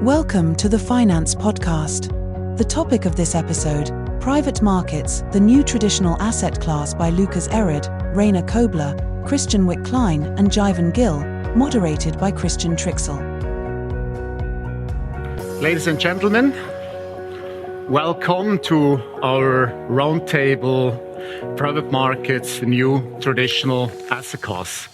Welcome to the Finance Podcast. The topic of this episode, Private Markets, the New Traditional Asset Class by Lucas Erod, Rainer Kobler, Christian Wick-Klein and Jivan Gill, moderated by Christian Trixel. Ladies and gentlemen, welcome to our roundtable, Private Markets, the New Traditional Asset Class.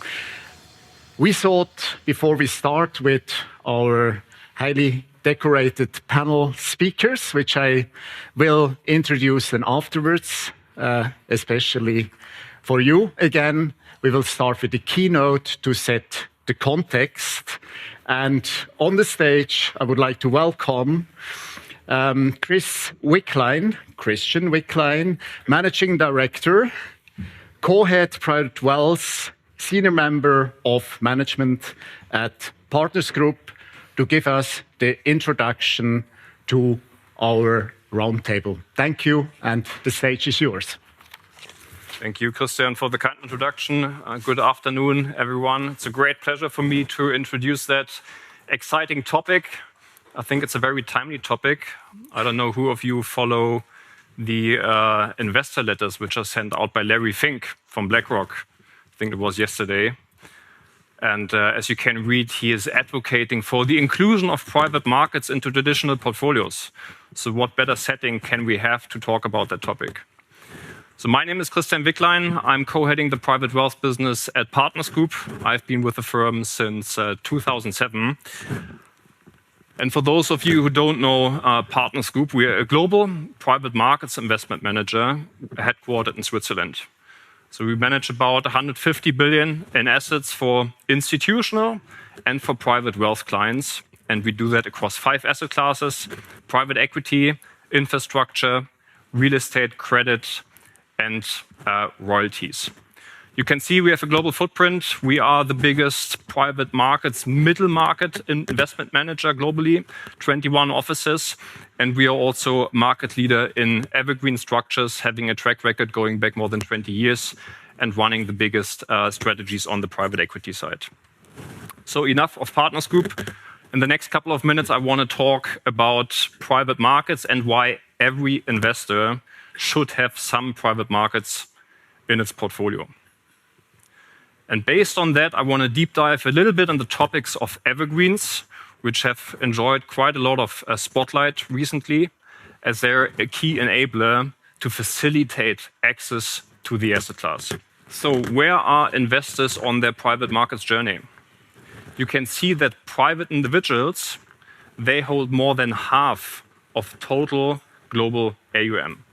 We thought, before we start with our highly decorated panel speakers, which I will introduce then afterwards, especially for you again, we will start with the keynote to set the context. And on the stage, I would like to welcome Christian Wick-Klein, Managing Director, Co-Head Private Wealth, Senior Member of Management at Partners Group, to give us the introduction to our roundtable. Thank you, and the stage is yours. Thank you, Christian, for the kind introduction. Good afternoon, everyone. It's a great pleasure for me to introduce that exciting topic. I think it's a very timely topic. I don't know who of you follow the investor letters which are sent out by Larry Fink from BlackRock. I think it was yesterday. And as you can read, he is advocating for the inclusion of private markets into traditional portfolios. So what better setting can we have to talk about that topic? So my name is Christian Wick-Klein. I'm co-heading the private wealth business at Partners Group. I've been with the firm since 2007. And for those of you who don't know Partners Group, we are a global private markets investment manager headquartered in Switzerland. So we manage about 150 billion in assets for institutional and for private wealth clients. And we do that across 5 asset classes: private equity, infrastructure, real estate, credit, and royalties. You can see we have a global footprint. We are the biggest private markets middle market investment manager globally, 21 offices. And we are also market leader in evergreen structures, having a track record going back more than 20 years and running the biggest strategies on the private equity side. So enough of Partners Group. In the next couple of minutes, I want to talk about private markets and why every investor should have some private markets in its portfolio. And based on that, I want to deep dive a little bit on the topics of evergreens, which have enjoyed quite a lot of spotlight recently, as they're a key enabler to facilitate access to the asset class. So where are investors on their private markets journey? You can see that private individuals, they hold more than half of total global AUM.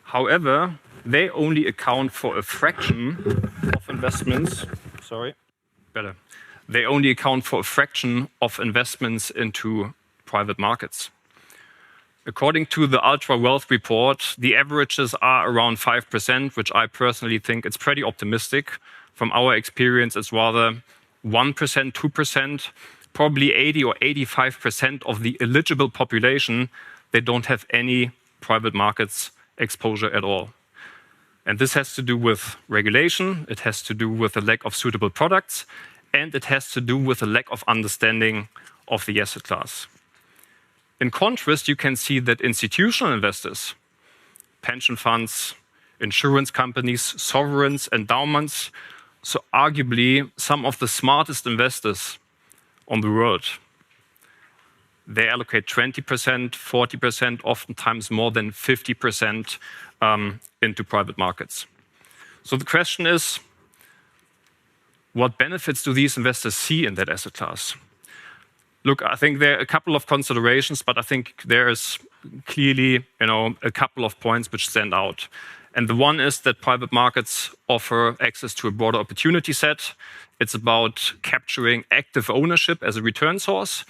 However, they only account for a fraction of investments. They only account for a fraction of investments into private markets. According to the Ultra Wealth Report, the averages are around 5%, which I personally think it's pretty optimistic. From our experience, it's rather 1%, 2%, probably 80 or 85% of the eligible population, they don't have any private markets exposure at all. And this has to do with regulation, it has to do with a lack of suitable products, and it has to do with a lack of understanding of the asset class. In contrast, you can see that institutional investors, pension funds, insurance companies, sovereigns, endowments, so arguably some of the smartest investors on the world, they allocate 20%, 40%, oftentimes more than 50% into private markets. So the question is, what benefits do these investors see in that asset class? Look, I think there are a couple of considerations, but I think there is clearly, a couple of points which stand out. And the one is that private markets offer access to a broader opportunity set. It's about capturing active ownership as a return source,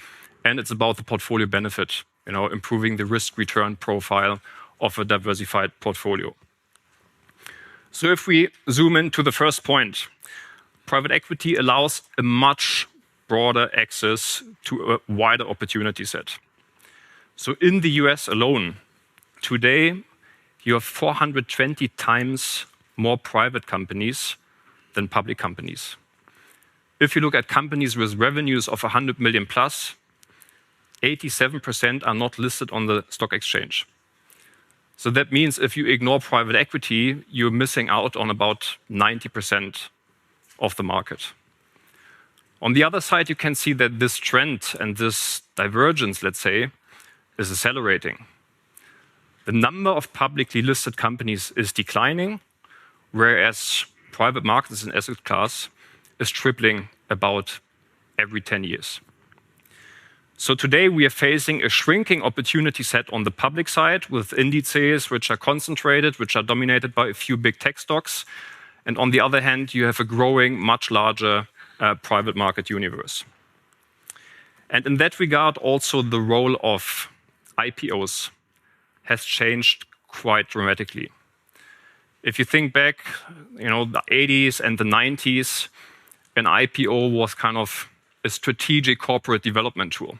and it's about the portfolio benefit, improving the risk-return profile of a diversified portfolio. So if we zoom into the first point, private equity allows a much broader access to a wider opportunity set. So in the US alone, today, you have 420 times more private companies than public companies. If you look at companies with revenues of 100 million plus, 87% are not listed on the stock exchange. So that means if you ignore private equity, you're missing out on about 90% of the market. On the other side, you can see that this trend and this divergence, let's say, is accelerating. The number of publicly listed companies is declining, whereas private markets and asset class is tripling about every 10 years. So today we are facing a shrinking opportunity set on the public side with indices which are concentrated, which are dominated by a few big tech stocks. And on the other hand, you have a growing, much larger private market universe. And in that regard, also the role of IPOs has changed quite dramatically. If you think back, the 80s and the 90s, an IPO was kind of a strategic corporate development tool.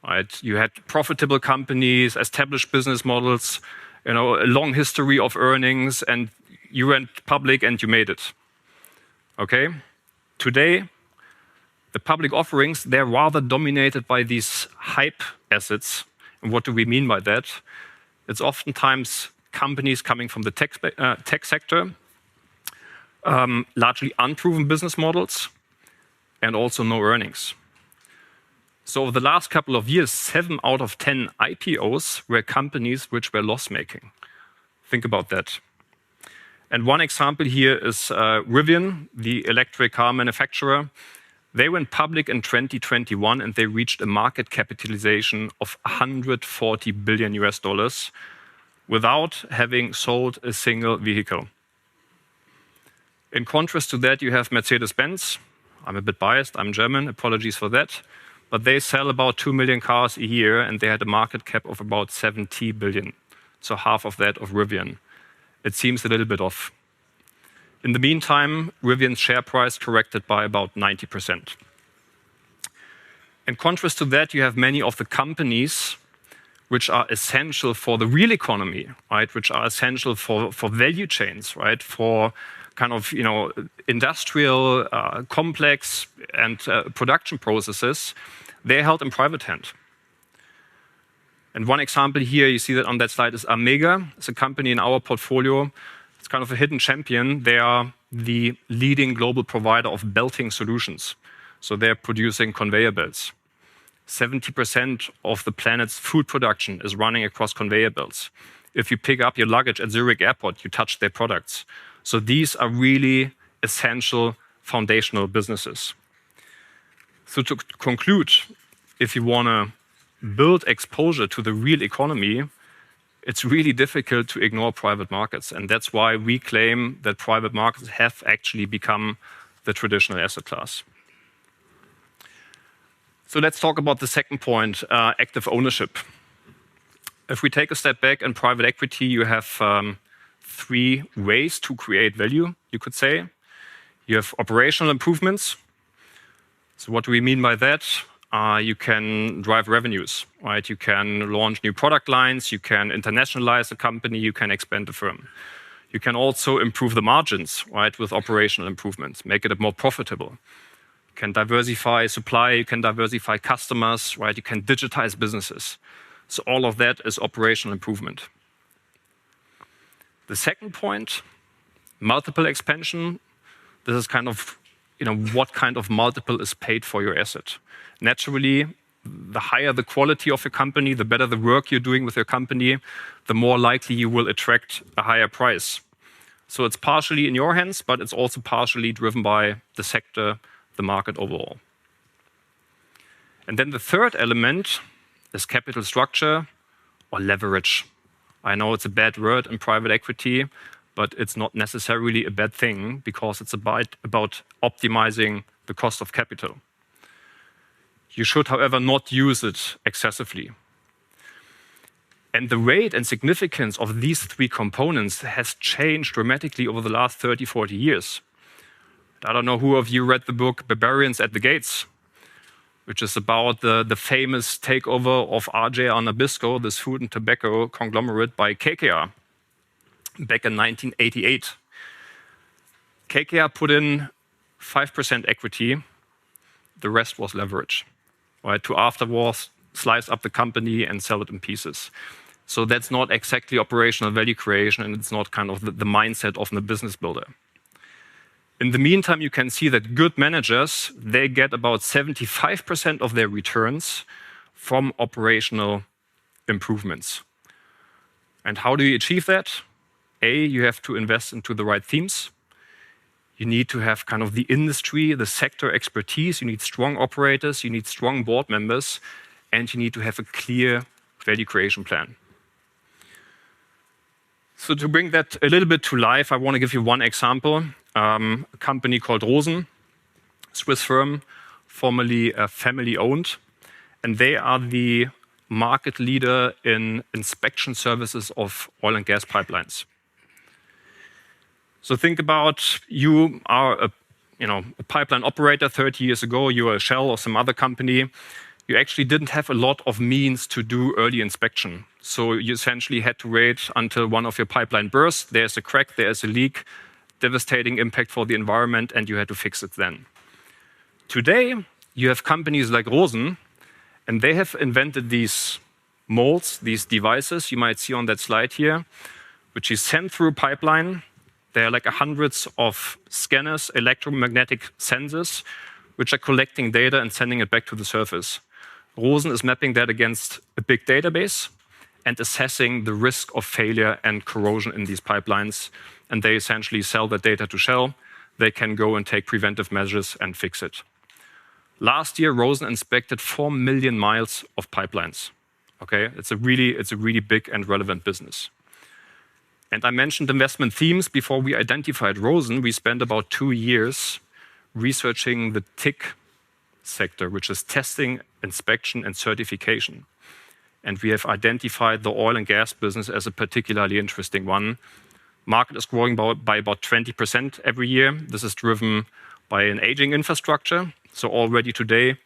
Right? You had profitable companies, established business models, a long history of earnings, and you went public and you made it. Okay? Today, the public offerings, they're rather dominated by these hype assets. And what do we mean by that? It's oftentimes companies coming from the tech sector, largely unproven business models, and also no earnings. So over the last couple of years, 7 out of 10 IPOs were companies which were loss-making. Think about that. And one example here is Rivian, the electric car manufacturer. They went public in 2021 and they reached a market capitalization of $140 billion without having sold a single vehicle. In contrast to that, you have Mercedes-Benz. I'm a bit biased, I'm German, apologies for that. But they sell about 2 million cars a year and they had a market cap of about 70 billion. So half of that of Rivian. It seems a little bit off. In the meantime, Rivian's share price corrected by about 90%. In contrast to that, you have many of the companies which are essential for the real economy, right? Which are essential for value chains, right? For kind of industrial, complex and production processes. They're held in private hand. And one example here, you see that on that slide, is Amega. It's a company in our portfolio. It's kind of a hidden champion. They are the leading global provider of belting solutions. So they're producing conveyor belts. 70% of the planet's food production is running across conveyor belts. If you pick up your luggage at Zurich Airport, you touch their products. So these are really essential foundational businesses. So to conclude, if you want to build exposure to the real economy, it's really difficult to ignore private markets. And that's why we claim that private markets have actually become the traditional asset class. So let's talk about the second point, active ownership. If we take a step back in private equity, you have 3 ways to create value, you could say. You have operational improvements. So what do we mean by that? You can drive revenues, right? You can launch new product lines, you can internationalize the company, you can expand the firm. You can also improve the margins, right, with operational improvements, make it more profitable. You can diversify supply, you can diversify customers, right? You can digitize businesses. So all of that is operational improvement. The second point, multiple expansion. This is kind of, what kind of multiple is paid for your asset. Naturally, the higher the quality of your company, the better the work you're doing with your company, the more likely you will attract a higher price. So it's partially in your hands, but it's also partially driven by the sector, the market overall. And then the third element is capital structure or leverage. I know it's a bad word in private equity, but it's not necessarily a bad thing because it's about optimizing the cost of capital. You should, however, not use it excessively. And the weight and significance of these 3 components has changed dramatically over the last 30, 40 years. I don't know who of you read the book Barbarians at the Gates, which is about the famous takeover of RJ Nabisco, this food and tobacco conglomerate, by KKR back in 1988. KKR put in 5% equity. The rest was leverage, right, to afterwards slice up the company and sell it in pieces. So that's not exactly operational value creation, and it's not kind of the mindset of the business builder. In the meantime, you can see that good managers, they get about 75% of their returns from operational improvements. And how do you achieve that? You have to invest into the right themes. You need to have kind of the industry, the sector expertise. You need strong operators, you need strong board members, and you need to have a clear value creation plan. So to bring that a little bit to life, I want to give you one example. A company called Rosen, Swiss firm, formerly family-owned, and they are the market leader in inspection services of oil and gas pipelines. So think about you are a pipeline operator 30 years ago, you are a Shell or some other company. You actually didn't have a lot of means to do early inspection. So you essentially had to wait until one of your pipeline bursts. There's a crack, there's a leak, devastating impact for the environment, and you had to fix it then. Today, you have companies like Rosen, and they have invented these molds, these devices you might see on that slide here, which is sent through a pipeline. There are like hundreds of scanners, electromagnetic sensors, which are collecting data and sending it back to the surface. Rosen is mapping that against a big database and assessing the risk of failure and corrosion in these pipelines. And they essentially sell that data to Shell. They can go and take preventive measures and fix it. Last year, Rosen inspected 4 million miles of pipelines. Okay, it's a really big and relevant business. And I mentioned investment themes before we identified Rosen. We spent about 2 years researching the TIC sector, which is testing, inspection, and certification. And we have identified the oil and gas business as a particularly interesting one. Market is growing by about 20% every year. This is driven by an aging infrastructure. So already today,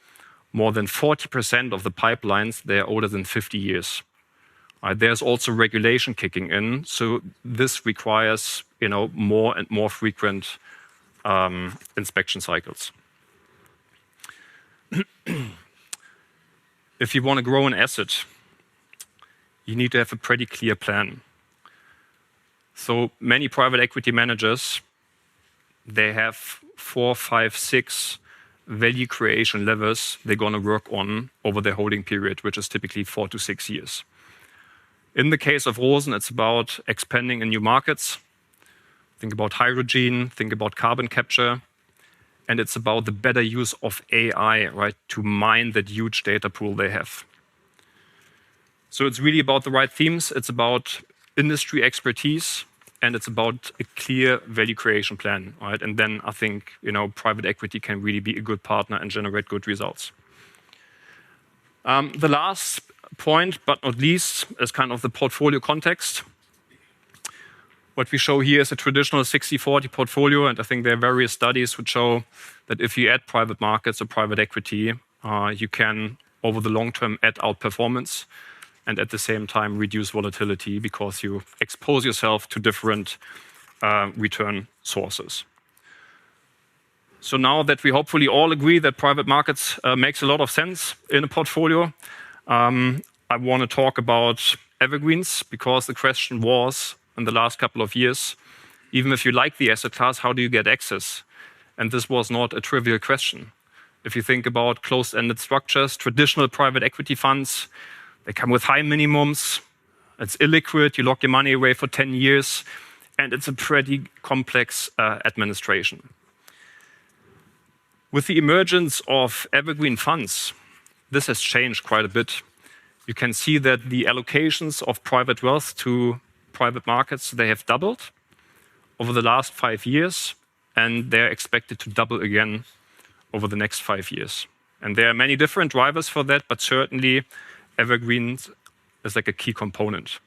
more than 40% of the pipelines, they are older than 50 years. There's also regulation kicking in, so this requires more and more frequent inspection cycles. If you want to grow an asset, you need to have a pretty clear plan. So many private equity managers, they have 4, 5, 6 value creation levers they're going to work on over their holding period, which is typically 4 to 6 years. In the case of Rosen, it's about expanding in new markets. Think about hydrogen, think about carbon capture. And it's about the better use of AI, right, to mine that huge data pool they have. So it's really about the right themes. It's about industry expertise, and it's about a clear value creation plan, right? And then I think, private equity can really be a good partner and generate good results. The last point, but not least, is kind of the portfolio context. What we show here is a traditional 60-40 portfolio, and I think there are various studies which show that if you add private markets or private equity, you can, over the long term, add outperformance and at the same time reduce volatility because you expose yourself to different return sources. So now that we hopefully all agree that private markets makes a lot of sense in a portfolio, I want to talk about evergreens, because the question was in the last couple of years, even if you like the asset class, how do you get access? And this was not a trivial question. If you think about closed-ended structures, traditional private equity funds, they come with high minimums. It's illiquid, you lock your money away for 10 years, and it's a pretty complex administration. With the emergence of evergreen funds, this has changed quite a bit. You can see that the allocations of private wealth to private markets, they have doubled over the last 5 years, and they're expected to double again over the next 5 years. And there are many different drivers for that, but certainly evergreens is like a key component.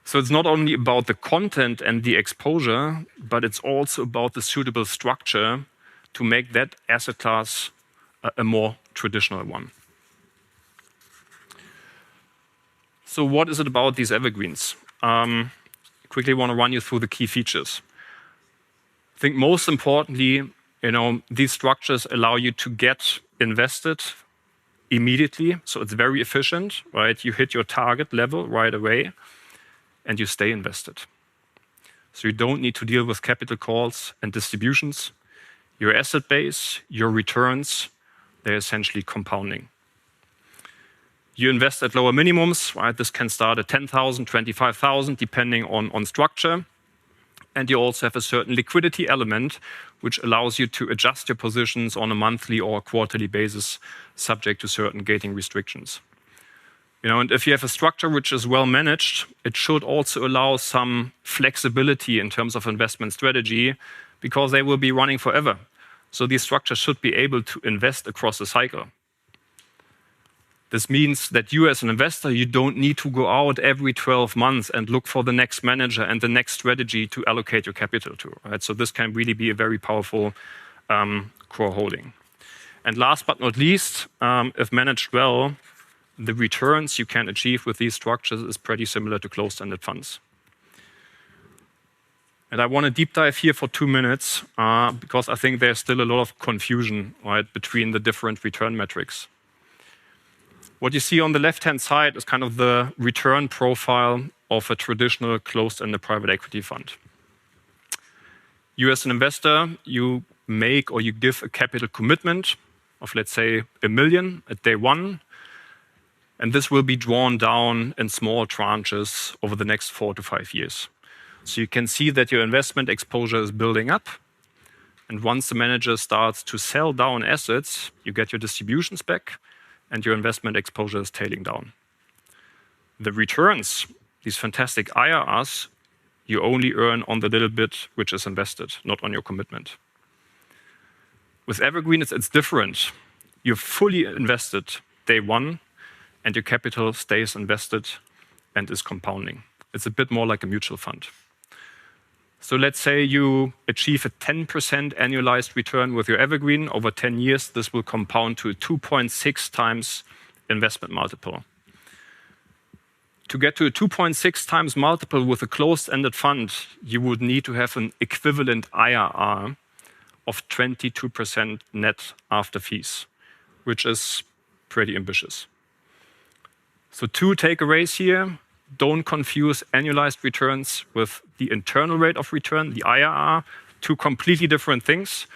So it's not only about the content and the exposure, but it's also about the suitable structure to make that asset class a more traditional one. So what is it about these evergreens? Quickly want to run you through the key features. I think most importantly, these structures allow you to get invested immediately. So it's very efficient, right? You hit your target level right away and you stay invested. So you don't need to deal with capital calls and distributions. Your asset base, your returns, they're essentially compounding. You invest at lower minimums, right? This can start at 10,000, 25,000, depending on structure. And you also have a certain liquidity element, which allows you to adjust your positions on a monthly or quarterly basis, subject to certain gating restrictions. And if you have a structure which is well managed, it should also allow some flexibility in terms of investment strategy, because they will be running forever. So these structures should be able to invest across a cycle. This means that you as an investor, you don't need to go out every 12 months and look for the next manager and the next strategy to allocate your capital to. Right? So this can really be a very powerful core holding. And last but not least, if managed well, the returns you can achieve with these structures is pretty similar to closed-ended funds. And I want to deep dive here for 2 minutes because I think there's still a lot of confusion, right, between the different return metrics. What you see on the left-hand side is kind of the return profile of a traditional closed-ended private equity fund. You as an investor, you make or you give a capital commitment of, let's say, 1 million at day one, and this will be drawn down in small tranches over the next 4 to 5 years. So you can see that your investment exposure is building up, and once the manager starts to sell down assets, you get your distributions back, and your investment exposure is tailing down. The returns, these fantastic IRRs, you only earn on the little bit which is invested, not on your commitment. With Evergreen, it's different. You're fully invested day one, and your capital stays invested and is compounding. It's a bit more like a mutual fund. So let's say you achieve a 10% annualized return with your Evergreen over 10 years. This will compound to a 2.6 times investment multiple. To get to a 2.6 times multiple with a closed-ended fund, you would need to have an equivalent IRR of 22% net after fees, which is pretty ambitious. So 2 takeaways here. Don't confuse annualized returns with the internal rate of return, the IRR, 2 completely different things.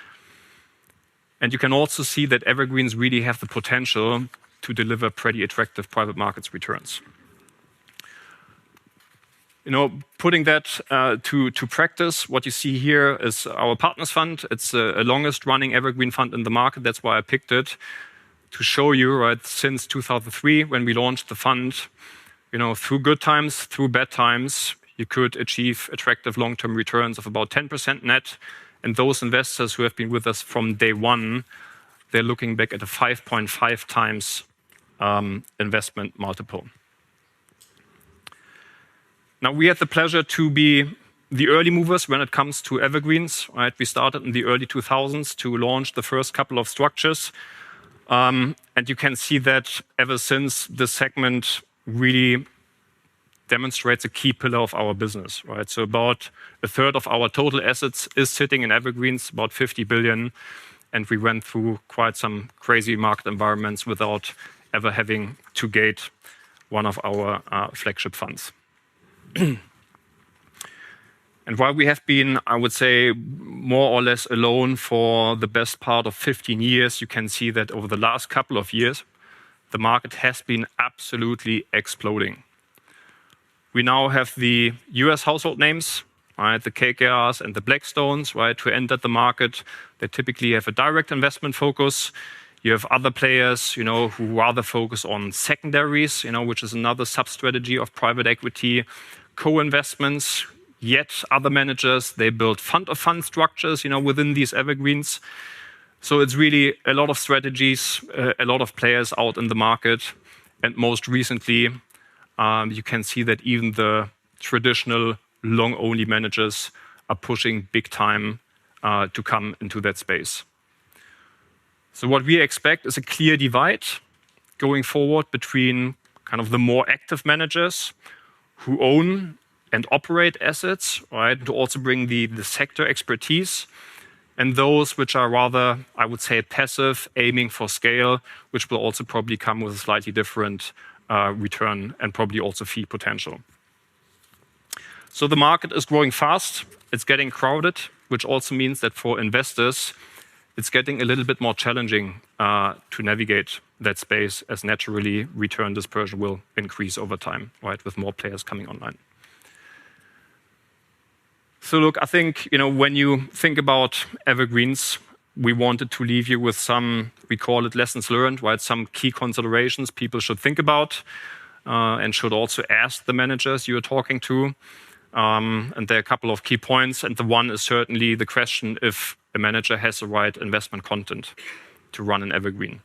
And you can also see that evergreens really have the potential to deliver pretty attractive private markets returns. Putting that to practice, what you see here is our Partners Fund. It's the longest running evergreen fund in the market. That's why I picked it to show you, right, since 2003, when we launched the fund, through good times, through bad times, you could achieve attractive long-term returns of about 10% net. And those investors who have been with us from day one, they're looking back at a 5.5 times investment multiple. Now, we had the pleasure to be the early movers when it comes to evergreens. Right? We started in the early 2000s to launch the first couple of structures. And you can see that ever since, this segment really demonstrates a key pillar of our business, right? So about a third of our total assets is sitting in evergreens, about 50 billion. And we went through quite some crazy market environments without ever having to gate one of our flagship funds. And while we have been, I would say, more or less alone for the best part of 15 years, you can see that over the last couple of years, the market has been absolutely exploding. We now have the US household names, right, the KKRs and the Blackstones, right, who entered the market. They typically have a direct investment focus. You have other players, who rather focus on secondaries, which is another sub-strategy of private equity, co-investments. Yet other managers, they build fund-of-fund structures, within these evergreens. So it's really a lot of strategies, a lot of players out in the market. And most recently, you can see that even the traditional long-only managers are pushing big time to come into that space. So what we expect is a clear divide going forward between kind of the more active managers who own and operate assets, right, to also bring the sector expertise, and those which are rather, I would say, passive, aiming for scale, which will also probably come with a slightly different return and probably also fee potential. So the market is growing fast. It's getting crowded, which also means that for investors, it's getting a little bit more challenging to navigate that space, as naturally return dispersion will increase over time, right, with more players coming online. So look, I think, when you think about evergreens, we wanted to leave you with some, we call it lessons learned, right? Some key considerations people should think about and should also ask the managers you're talking to. And there are a couple of key points. And the one is certainly the question if a manager has the right investment content to run an evergreen.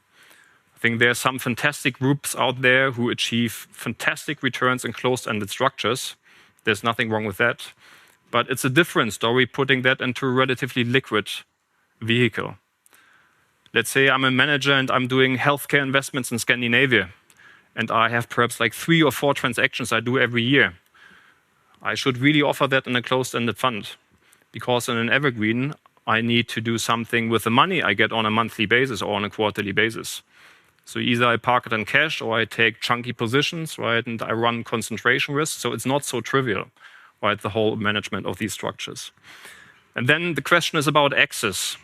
I think there are some fantastic groups out there who achieve fantastic returns in closed-ended structures. There's nothing wrong with that. But it's a different story putting that into a relatively liquid vehicle. Let's say I'm a manager and I'm doing healthcare investments in Scandinavia, and I have perhaps like 3 or 4 transactions I do every year. I should really offer that in a closed-ended fund, because in an evergreen, I need to do something with the money I get on a monthly basis or on a quarterly basis. So either I park it in cash or I take chunky positions, right, and I run concentration risk. So it's not so trivial, right, the whole management of these structures. And then the question is about access.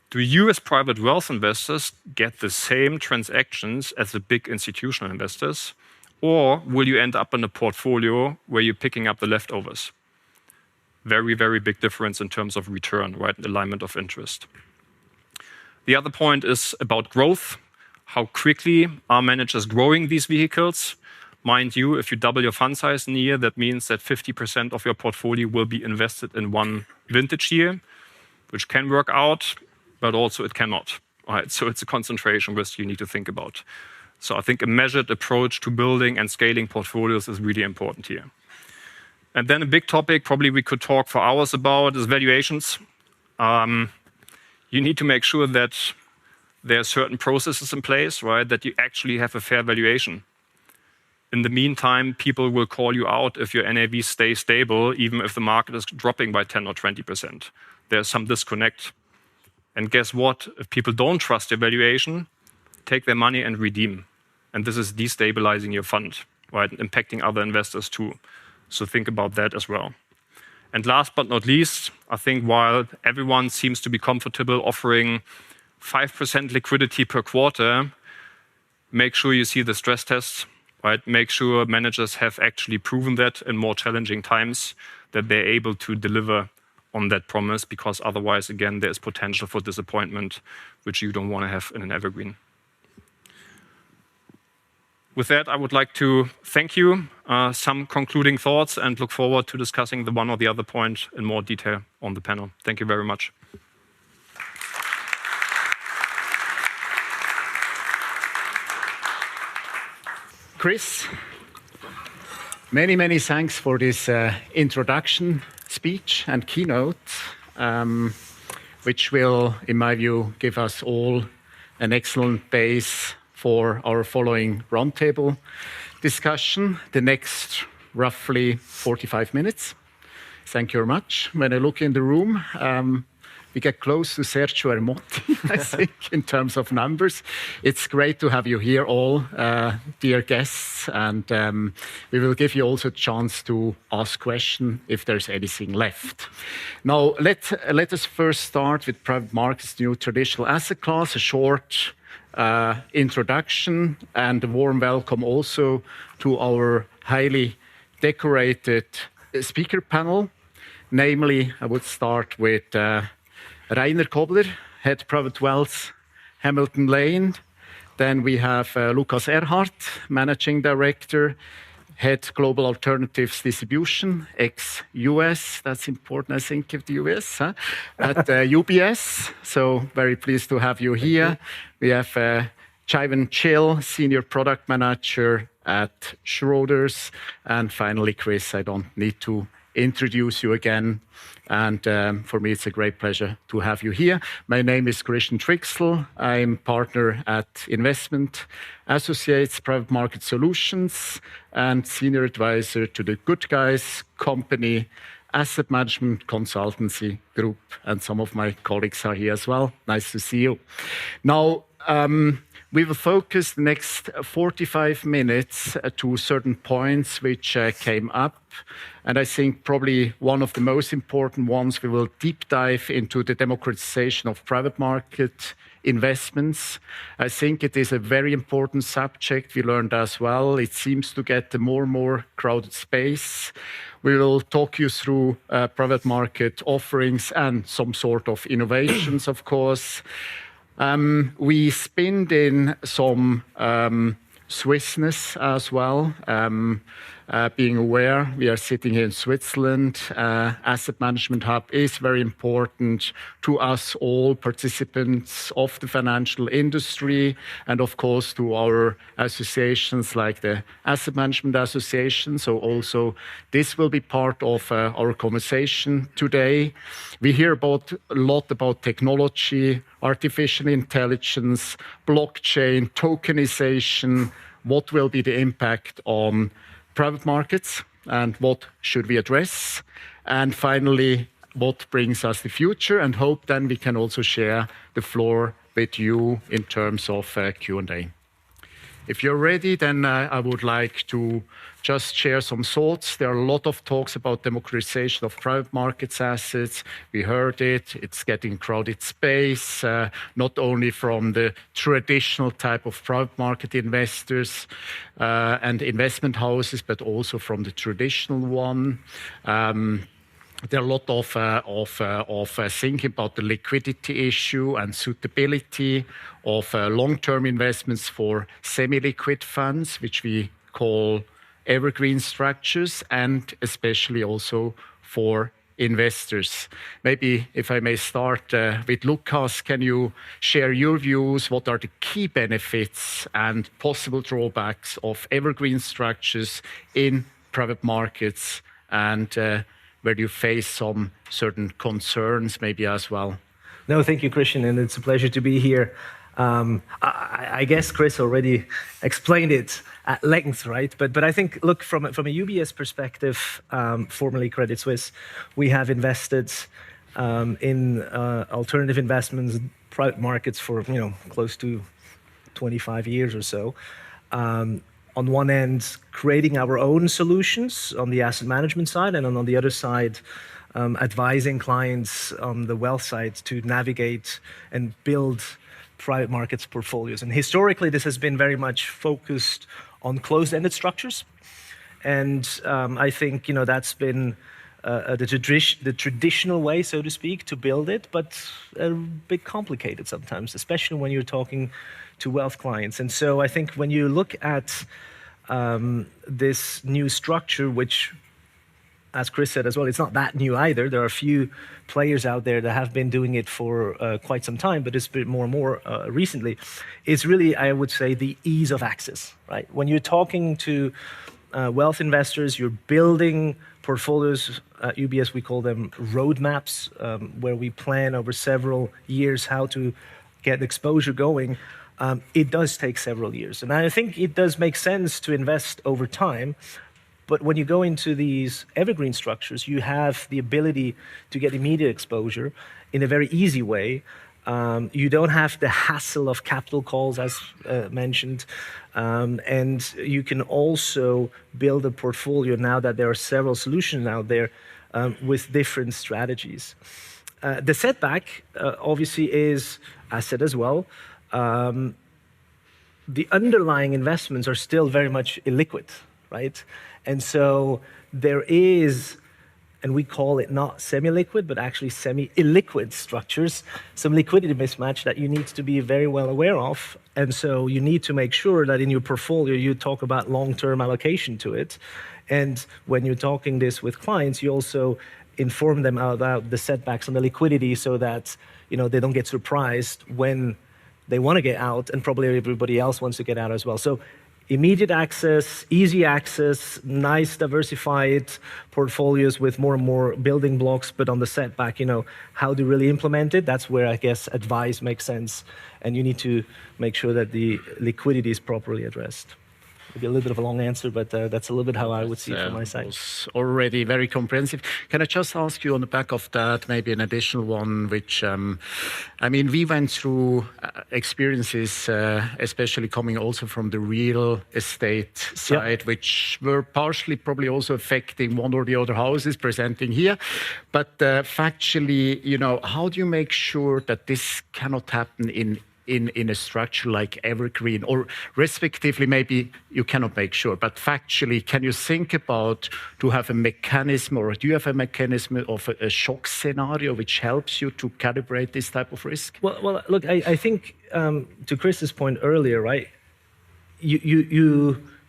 Do you as private wealth investors get the same transactions as the big institutional investors? Or will you end up in a portfolio where you're picking up the leftovers? Very, very big difference in terms of return, right? Alignment of interest. The other point is about growth. How quickly are managers growing these vehicles? Mind you, if you double your fund size in a year, that means that 50% of your portfolio will be invested in one vintage year, which can work out, but also it cannot. Right? So it's a concentration risk you need to think about. So I think a measured approach to building and scaling portfolios is really important here. And then a big topic, probably we could talk for hours about, is valuations. You need to make sure that there are certain processes in place, right, that you actually have a fair valuation. In the meantime, people will call you out if your NAV stays stable, even if the market is dropping by 10 or 20%. There's some disconnect. And guess what? If people don't trust your valuation, take their money and redeem. And this is destabilizing your fund, right? Impacting other investors too. So think about that as well. And last but not least, I think while everyone seems to be comfortable offering 5% liquidity per quarter, make sure you see the stress tests, right? Make sure managers have actually proven that in more challenging times, that they're able to deliver on that promise, because otherwise, again, there's potential for disappointment, which you don't want to have in an evergreen. With that, I would like to thank you, some concluding thoughts, and look forward to discussing the one or the other point in more detail on the panel. Thank you very much. Chris, many thanks for this introduction speech and keynote, which will, in my view, give us all an excellent base for our following roundtable discussion, the next roughly 45 minutes. Thank you very much. When I look in the room, we get close to Sergio Ermotti, I think, in terms of numbers. It's great to have you here all, dear guests, and we will give you also a chance to ask questions if there's anything left. Now, let us first start with private markets, new traditional asset class, a short introduction, and a warm welcome also to our highly decorated speaker panel. Namely, I would start with Rainer Kobler, Head Private Wealth, Hamilton Lane. Then we have Lukas Erhardt, Managing Director, Head Global Alternatives Distribution, ex-US. That's important, I think, of the US, at UBS. So very pleased to have you here. We have Jaivan Chill, Senior Product Manager at Schroders. And finally, Chris, I don't need to introduce you again. And for me, it's a great pleasure to have you here. My name is Christian Trixel. I'm partner at Investment Associates Private Market Solutions and senior advisor to the Good Guys company asset management consultancy group, and some of my colleagues are here as well. Nice to see you. Now, we will focus the next 45 minutes to certain points which came up. And I think probably one of the most important ones, we will deep dive into the democratization of private market investments. I think it is a very important subject. We learned as well, it seems to get a more and more crowded space. We will talk you through private market offerings and some sort of innovations, of course. We spinned in some Swissness as well. Being aware, we are sitting here in Switzerland. Asset Management Hub is very important to us all participants of the financial industry, and of course to our associations like the Asset Management Association. So also this will be part of our conversation today. We hear a lot about technology, artificial intelligence, blockchain, tokenization. What will be the impact on private markets and what should we address? And finally, what brings us the future? And hope then we can also share the floor with you in terms of Q&A. If you're ready, then I would like to just share some thoughts. There are a lot of talks about democratization of private markets assets. We heard it. It's getting crowded space, not only from the traditional type of private market investors and investment houses, but also from the traditional one. There are a lot of thinking about the liquidity issue and suitability of long-term investments for semi-liquid funds, which we call evergreen structures, and especially also for investors. Maybe if I may start with Lucas, can you share your views? What are the key benefits and possible drawbacks of evergreen structures in private markets, and where do you face some certain concerns maybe as well? No, thank you, Christian, and it's a pleasure to be here. I guess Chris already explained it at length, right? But I think, look, from a UBS perspective, formerly Credit Suisse, we have invested in alternative investments, private markets for close to 25 years or so. On one end, creating our own solutions on the asset management side, and on the other side, advising clients on the wealth side to navigate and build private markets portfolios. And historically, this has been very much focused on closed-ended structures. And I think that's been the traditional way, so to speak, to build it, but a bit complicated sometimes, especially when you're talking to wealth clients. And so I think when you look at this new structure, which, as Chris said as well, it's not that new either. There are a few players out there that have been doing it for quite some time, but it's been more and more recently. It's really, I would say, the ease of access, right? When you're talking to wealth investors, you're building portfolios. At UBS, we call them roadmaps, where we plan over several years how to get exposure going. It does take several years. And I think it does make sense to invest over time. But when you go into these evergreen structures, you have the ability to get immediate exposure in a very easy way. You don't have the hassle of capital calls, as mentioned. And you can also build a portfolio now that there are several solutions out there with different strategies. The setback, obviously, is, as said as well, the underlying investments are still very much illiquid, right? And so there is, and we call it not semi-liquid, but actually semi-illiquid structures, some liquidity mismatch that you need to be very well aware of. And so you need to make sure that in your portfolio, you talk about long-term allocation to it. And when you're talking this with clients, you also inform them about the setbacks on the liquidity so that they don't get surprised when they want to get out, and probably everybody else wants to get out as well. So immediate access, easy access, nice diversified portfolios with more and more building blocks, but on the setback, how to really implement it, that's where I guess advice makes sense. And you need to make sure that the liquidity is properly addressed. maybe a little bit of a long answer, but that's a little bit how I would see it from my side. Was already very comprehensive. Can I just ask you on the back of that, maybe an additional one, which, I mean, we went through experiences, especially coming also from the real estate side, which were partially probably also affecting one or the other houses presenting here. But factually, you know, how do you make sure that this cannot happen in a structure like evergreen, or respectively, maybe you cannot make sure, but factually, can you think about to have a mechanism, or do you have a mechanism of a shock scenario which helps you to calibrate this type of risk? Well, look, I think to Chris's point earlier, right?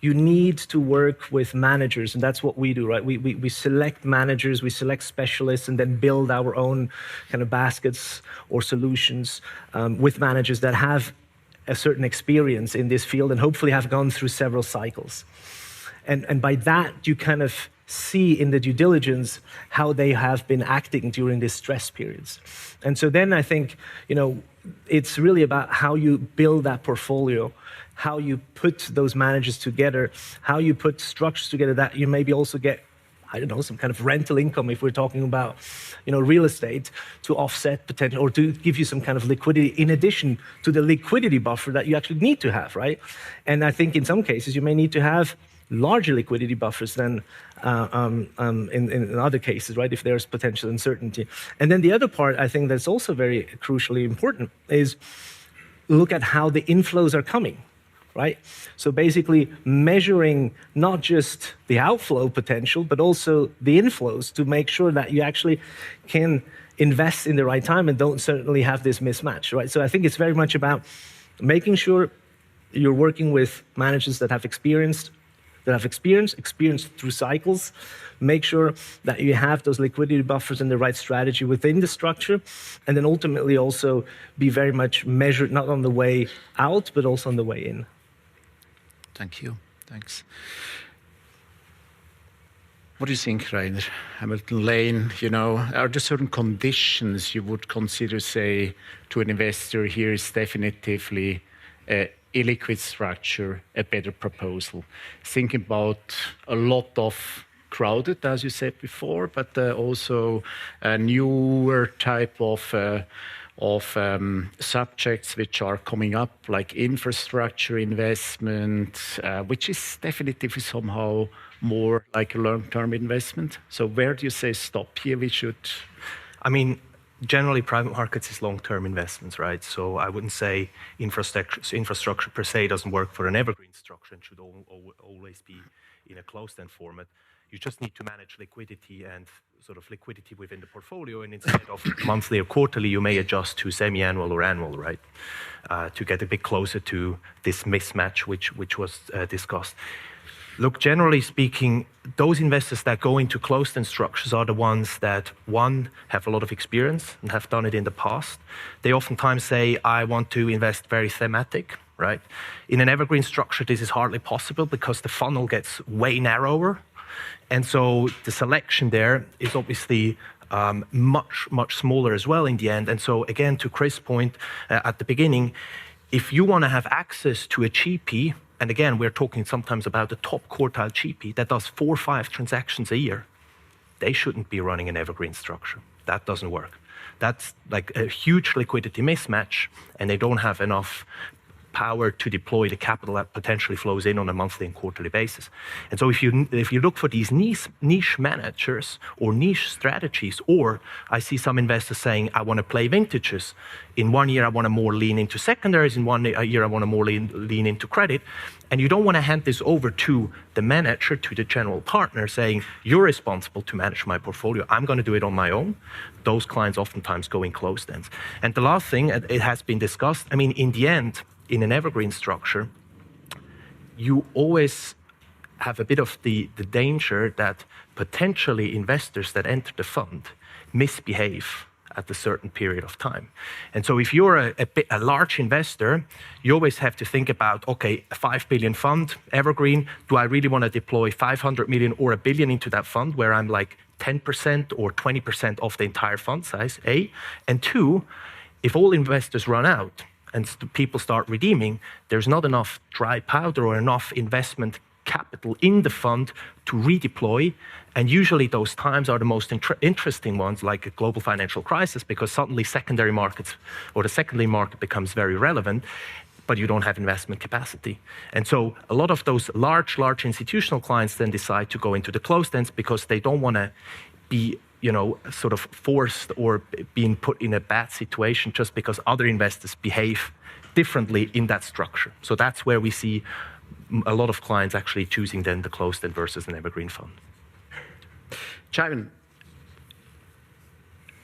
You need to work with managers, and that's what we do, right? We select managers, we select specialists, and then build our own kind of baskets or solutions with managers that have a certain experience in this field and hopefully have gone through several cycles. And by that, you kind of see in the due diligence how they have been acting during these stress periods. And so then I think, you know, it's really about how you build that portfolio, how you put those managers together, how you put structures together that you maybe also get, I don't know, some kind of rental income if we're talking about, you know, real estate to offset potential or to give you some kind of liquidity in addition to the liquidity buffer that you actually need to have, right? And I think in some cases you may need to have larger liquidity buffers than in other cases, right, if there's potential uncertainty. And then the other part I think that's also very crucially important is look at how the inflows are coming. Right? So basically measuring not just the outflow potential, but also the inflows to make sure that you actually can invest in the right time and don't certainly have this mismatch, right? So I think it's very much about making sure you're working with managers that have experience through cycles. Make sure that you have those liquidity buffers and the right strategy within the structure, and then ultimately also be very much measured, not on the way out, but also on the way in. Thank you. Thanks. What do you think, Rainer? Hamilton Lane, you know, are there certain conditions you would consider, say, to an investor, here is definitively an illiquid structure, a better proposal? Thinking about a lot of crowded, as you said before, but also a newer type of subjects which are coming up, like infrastructure investment, which is definitively somehow more like a long-term investment. So where do you say stop here? We should... I mean, generally private markets is long-term investments, right? So I wouldn't say infrastructure per se doesn't work for an evergreen structure and should always be in a closed-end format. You just need to manage liquidity and sort of liquidity within the portfolio, and instead of monthly or quarterly, you may adjust to semi-annual or annual, right? To get a bit closer to this mismatch which was discussed. Look, generally speaking, those investors that go into closed-end structures are the ones that, one, have a lot of experience and have done it in the past. They oftentimes say, I want to invest very thematic, right? In an evergreen structure, this is hardly possible because the funnel gets way narrower. And so the selection there is obviously much smaller as well in the end. And so again, to Chris' point at the beginning, if you want to have access to a GP, and again, we're talking sometimes about the top quartile GP that does 4 or 5 transactions a year, they shouldn't be running an evergreen structure. That doesn't work. That's like a huge liquidity mismatch, and they don't have enough power to deploy the capital that potentially flows in on a monthly and quarterly basis. And so if you look for these niche managers or niche strategies, or I see some investors saying, I want to play vintages. In 1 year, I want to more lean into secondaries. In 1 year, I want to more lean into credit. And you don't want to hand this over to the manager, to the general partner, saying, you're responsible to manage my portfolio. I'm going to do it on my own. Those clients oftentimes go in closed ends. And the last thing, it has been discussed, I mean, in the end, in an evergreen structure, you always have a bit of the danger that potentially investors that enter the fund misbehave at a certain period of time. And so if you're a large investor, you always have to think about, okay, a 5 billion fund, evergreen, do I really want to deploy 500 million or $1 billion into that fund where I'm like 10% or 20% of the entire fund size, A? And two, if all investors run out, and people start redeeming, there's not enough dry powder or enough investment capital in the fund to redeploy. And usually those times are the most interesting ones, like a global financial crisis, because suddenly secondary markets or the secondary market becomes very relevant, but you don't have investment capacity. And so a lot of those large institutional clients then decide to go into the closed ends because they don't want to be sort of forced or being put in a bad situation just because other investors behave differently in that structure. So that's where we see a lot of clients actually choosing then the closed end versus an evergreen fund. Jaivan,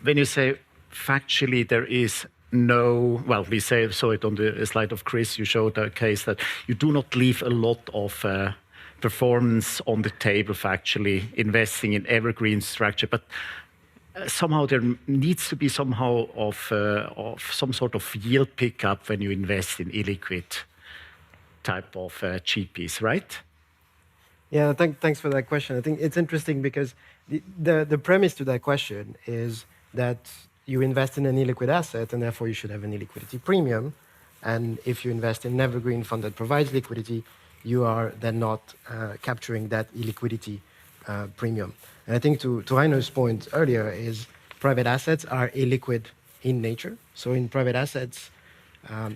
when you say factually there is no, well, we saw it on the slide of Chris, you showed a case that you do not leave a lot of performance on the table for actually investing in evergreen structure, but somehow there needs to be somehow of some sort of yield pickup when you invest in illiquid type of GPs, right? Yeah, thanks for that question. I think it's interesting because the premise to that question is that you invest in an illiquid asset and therefore you should have an illiquidity premium. And if you invest in an evergreen fund that provides liquidity, you are then not capturing that illiquidity premium. And I think to Reiner's point earlier is private assets are illiquid in nature. So in private assets,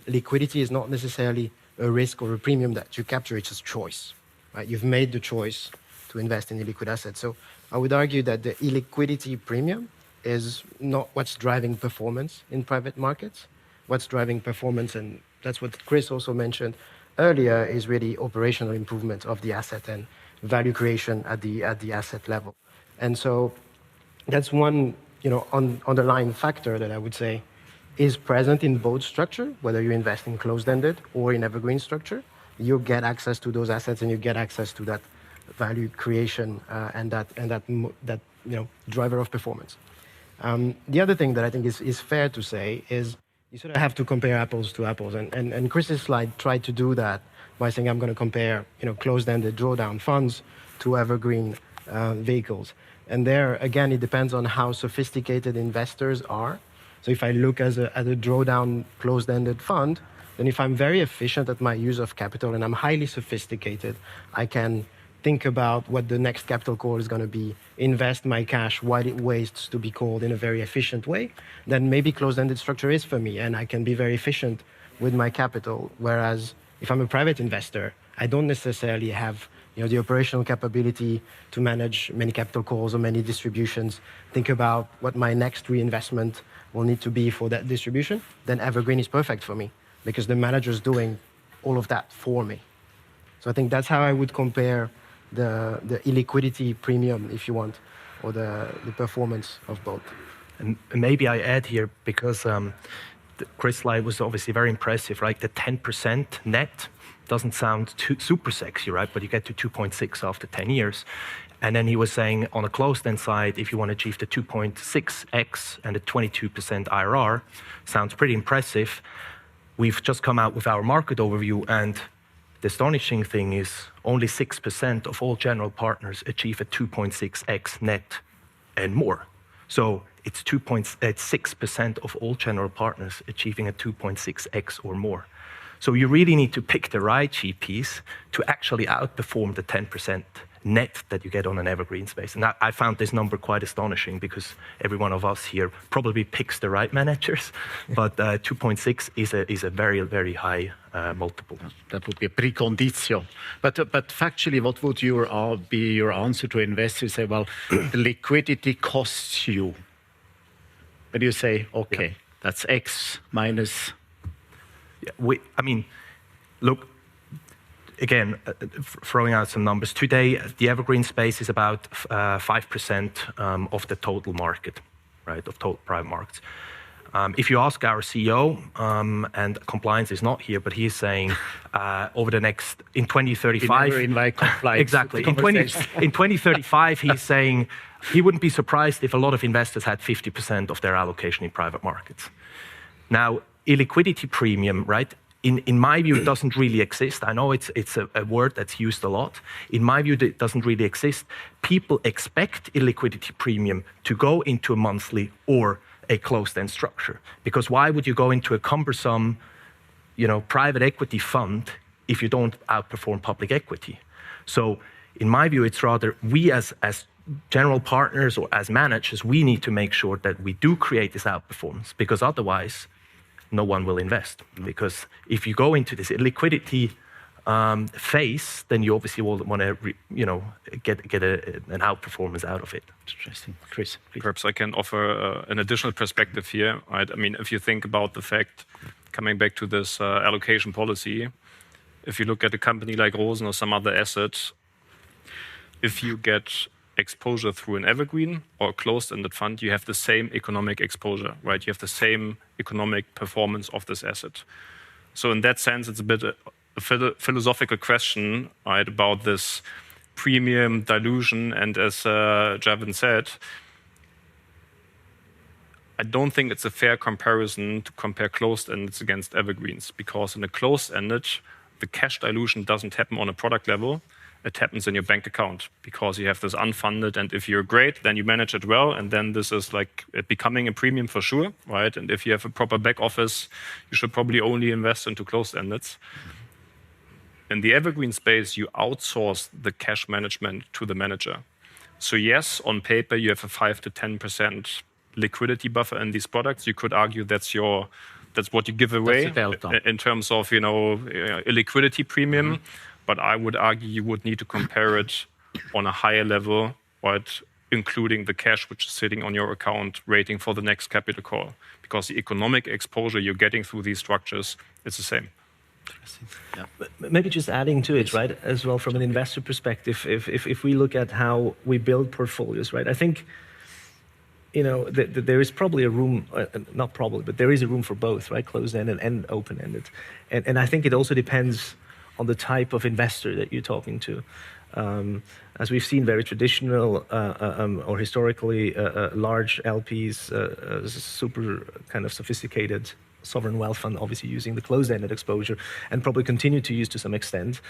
liquidity is not necessarily a risk or a premium that you capture, it's just choice. Right? You've made the choice to invest in illiquid assets. So I would argue that the illiquidity premium is not what's driving performance in private markets. What's driving performance, and that's what Chris also mentioned earlier, is really operational improvement of the asset and value creation at the asset level. And so that's one underlying factor that I would say is present in both structure, whether you invest in closed-ended or in evergreen structure. You get access to those assets and you get access to that value creation and that driver of performance. The other thing that I think is fair to say is you sort of have to compare apples to apples. And Chris's slide tried to do that by saying I'm going to compare closed-ended drawdown funds to evergreen vehicles. And there, again, it depends on how sophisticated investors are. So if I look at a drawdown closed-ended fund, then if I'm very efficient at my use of capital and I'm highly sophisticated, I can think about what the next capital call is going to be, invest my cash while it waits to be called in a very efficient way, then maybe closed-ended structure is for me and I can be very efficient with my capital. Whereas if I'm a private investor, I don't necessarily have the operational capability to manage many capital calls or many distributions, think about what my next reinvestment will need to be for that distribution, then evergreen is perfect for me because the manager's doing all of that for me. So I think that's how I would compare the illiquidity premium, if you want, or the performance of both. And maybe I add here, because Chris' slide was obviously very impressive, right? The 10% net doesn't sound super sexy, right? But you get to 2.6 after 10 years. And then he was saying on a closed-end side, if you want to achieve the 2.6x and a 22% IRR, sounds pretty impressive. We've just come out with our market overview, and the astonishing thing is only 6% of all general partners achieve a 2.6x net and more. So it's 6% of all general partners achieving a 2.6x or more. So you really need to pick the right GPs to actually outperform the 10% net that you get on an evergreen space. And I found this number quite astonishing because every one of us here probably picks the right managers, but 2.6 is a very, very high multiple. That would be a preconditio. But factually, what would be your answer to investors? Say, well, the liquidity costs you. But you say, okay, that's X minus. Yeah, look, again, throwing out some numbers. Today, the evergreen space is about 5% of the total market, right, of total private markets. If you ask our CEO, and compliance is not here, but he's saying over the next, in 2035... You never invite compliance. Exactly. In 2035, he's saying he wouldn't be surprised if a lot of investors had 50% of their allocation in private markets. Now, illiquidity premium, right? In my view, it doesn't really exist. I know it's a word that's used a lot. In my view, it doesn't really exist. People expect illiquidity premium to go into a monthly or a closed-end structure. Because why would you go into a cumbersome private equity fund if you don't outperform public equity. So in my view, it's rather we as general partners or as managers, we need to make sure that we do create this outperformance, because otherwise no one will invest. Because if you go into this illiquidity phase, then you obviously will want to get an outperformance out of it. Interesting. Chris. Perhaps I can offer an additional perspective here. Right? I mean, if you think about the fact, coming back to this allocation policy, if you look at a company like Rosen or some other asset, if you get exposure through an evergreen or a closed-ended fund, you have the same economic exposure, right? You have the same economic performance of this asset. So in that sense, it's a bit a philosophical question, right, about this premium dilution. And as Javan said, I don't think it's a fair comparison to compare closed-endeds against evergreens, because in a closed-ended, the cash dilution doesn't happen on a product level. It happens in your bank account, because you have this unfunded, and if you're great, then you manage it well, and then this is like becoming a premium for sure, right? And if you have a proper back office, you should probably only invest into closed-endeds. In the evergreen space, you outsource the cash management to the manager. So yes, on paper, you have a 5 to 10% liquidity buffer in these products. You could argue that's what you give away in terms of a liquidity premium. But I would argue you would need to compare it on a higher level, right, including the cash which is sitting on your account waiting for the next capital call, because the economic exposure you're getting through these structures is the same. Yeah. Maybe just adding to it, right, as well from an investor perspective, if we look at how we build portfolios, right, I think there is probably a room, not probably, but there is a room for both, right, closed-ended and open-ended. And I think it also depends on the type of investor that you're talking to. As we've seen, very traditional or historically large LPs, super kind of sophisticated sovereign wealth fund, obviously using the closed-ended exposure, and probably continue to use to some extent,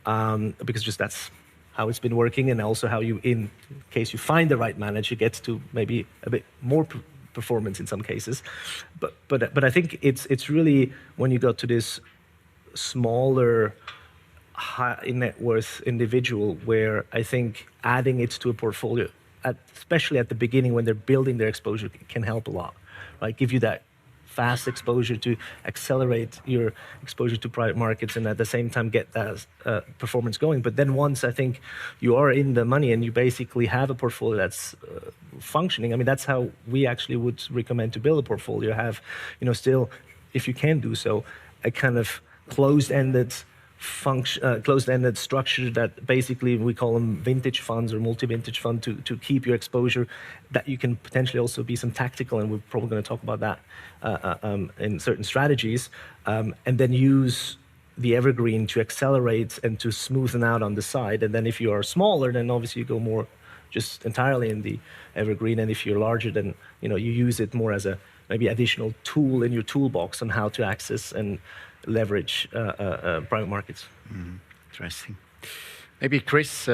because just that's how it's been working, and also how you, in case you find the right manager, get to maybe a bit more performance in some cases. But I think it's really when you got to this smaller high net worth individual, where I think adding it to a portfolio, especially at the beginning when they're building their exposure, can help a lot, right? Give you that fast exposure to accelerate your exposure to private markets, and at the same time get that performance going. But then once I think you are in the money and you basically have a portfolio that's functioning, I mean, that's how we actually would recommend to build a portfolio. Have, still, if you can do so, a kind of closed-ended structure that basically we call them vintage funds or multi-vintage fund to keep your exposure, that you can potentially also be some tactical, and we're probably going to talk about that in certain strategies, and then use the evergreen to accelerate and to smoothen out on the side. And then if you are smaller, then obviously you go more just entirely in the evergreen, and if you're larger, then you use it more as a maybe additional tool in your toolbox on how to access and leverage private markets. Interesting. Maybe Chris,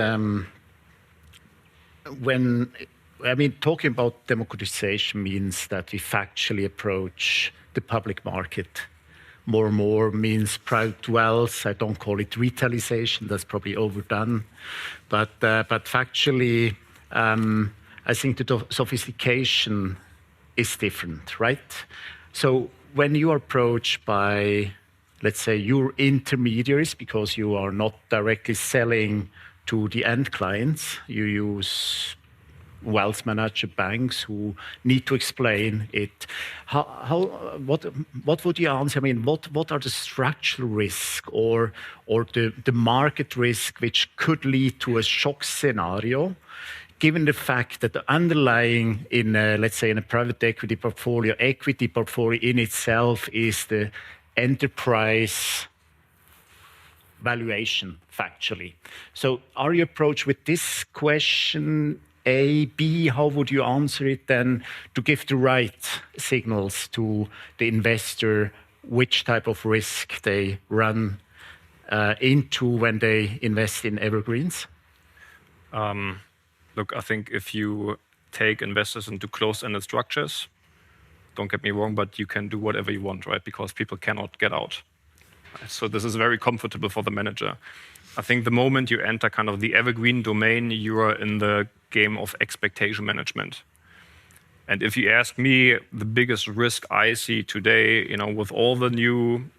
talking about democratization means that we factually approach the public market more and more, means private wealth. I don't call it retailization, that's probably overdone. But factually, I think the sophistication is different, right? So when you are approached by, let's say, your intermediaries, because you are not directly selling to the end clients, you use wealth manager banks who need to explain it. What would you answer? I mean, what are the structural risks or the market risk which could lead to a shock scenario, given the fact that the underlying in let's say in a private equity portfolio in itself is the enterprise valuation factually. So are you approached with this question A, B, how would you answer it then to give the right signals to the investor which type of risk they run into when they invest in evergreens? Look, I think if you take investors into closed-ended structures, don't get me wrong, but you can do whatever you want, right? Because people cannot get out. So this is very comfortable for the manager. I think the moment you enter kind of the evergreen domain, you are in the game of expectation management. And if you ask me, the biggest risk I see today, with all the new,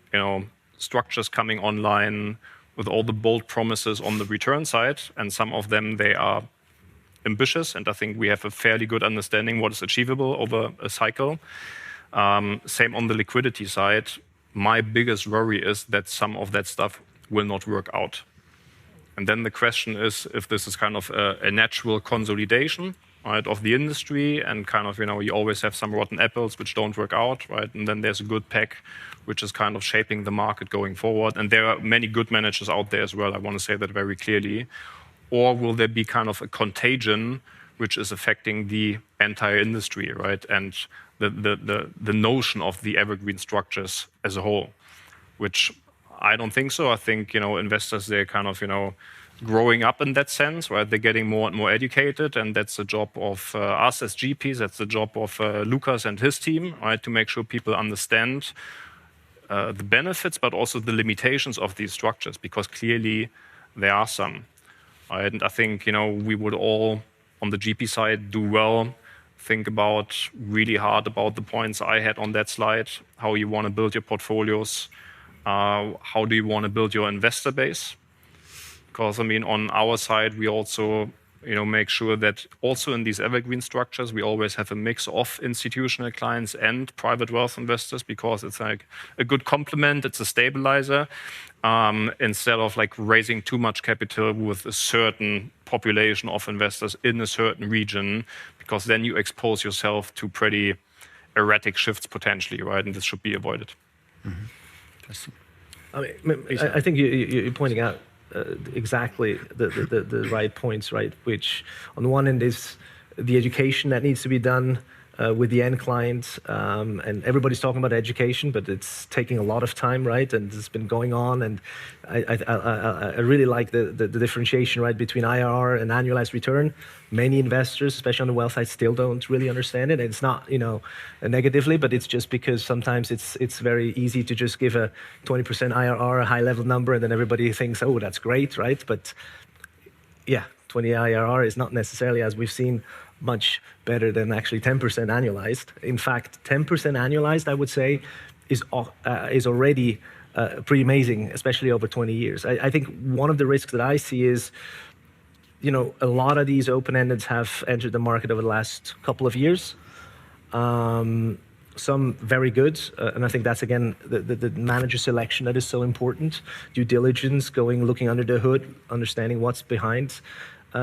structures coming online, with all the bold promises on the return side, and some of them, they are ambitious, and I think we have a fairly good understanding what is achievable over a cycle. Same on the liquidity side. My biggest worry is that some of that stuff will not work out. And then the question is if this is kind of a natural consolidation, right, of the industry, and kind of, you always have some rotten apples which don't work out, right? And then there's a good pack which is kind of shaping the market going forward. And there are many good managers out there as well. I want to say that very clearly. Or will there be kind of a contagion which is affecting the entire industry, right? And the notion of the evergreen structures as a whole, which I don't think so. I think, investors, they're kind of, growing up in that sense, right? They're getting more and more educated, and that's the job of us as GPs. That's the job of Lucas and his team, right? To make sure people understand the benefits, but also the limitations of these structures, because clearly there are some. Right? And I think, we would all, on the GP side, do well, think about really hard about the points I had on that slide, how you want to build your portfolios, how do you want to build your investor base? Because, on our side, we also, make sure that also in these evergreen structures, we always have a mix of institutional clients and private wealth investors, because it's like a good complement, it's a stabilizer, instead of like raising too much capital with a certain population of investors in a certain region, because then you expose yourself to pretty erratic shifts potentially, right? And this should be avoided. Mm-hmm. I think you're pointing out exactly the right points, right? Which on the one end is the education that needs to be done with the end client, and everybody's talking about education, but it's taking a lot of time, right? And it's been going on, and I really like the differentiation, right, between IRR and annualized return. Many investors, especially on the wealth side, still don't really understand it. And it's not, negatively, but it's just because sometimes it's very easy to just give a 20% IRR, a high-level number, and then everybody thinks, oh, that's great, right? But yeah, 20 IRR is not necessarily, as we've seen, much better than actually 10% annualized. In fact, 10% annualized, I would say, is already pretty amazing, especially over 20 years. I think one of the risks that I see is, a lot of these open-endeds have entered the market over the last couple of years. Some very good, and I think that's, again, the manager selection that is so important. Due diligence, looking under the hood, understanding what's behind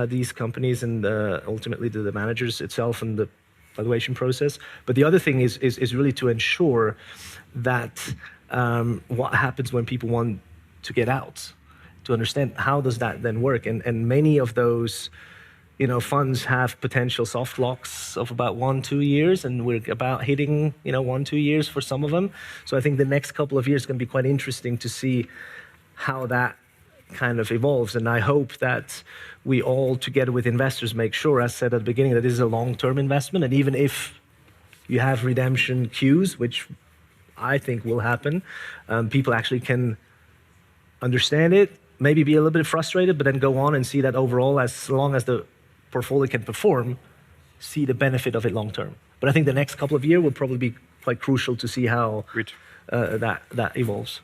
these companies, and ultimately the managers itself and the valuation process. But the other thing is really to ensure that what happens when people want to get out, to understand how does that then work. And many of those funds have potential soft locks of about 1-2 years, and we're about hitting 1-2 years for some of them. So I think the next couple of years is going to be quite interesting to see how that kind of evolves. And I hope that we all, together with investors, make sure, as said at the beginning, that this is a long-term investment. And even if you have redemption queues, which I think will happen, people actually can understand it, maybe be a little bit frustrated, but then go on and see that overall, as long as the portfolio can perform, see the benefit of it long-term. But I think the next couple of years will probably be quite crucial to see how that evolves.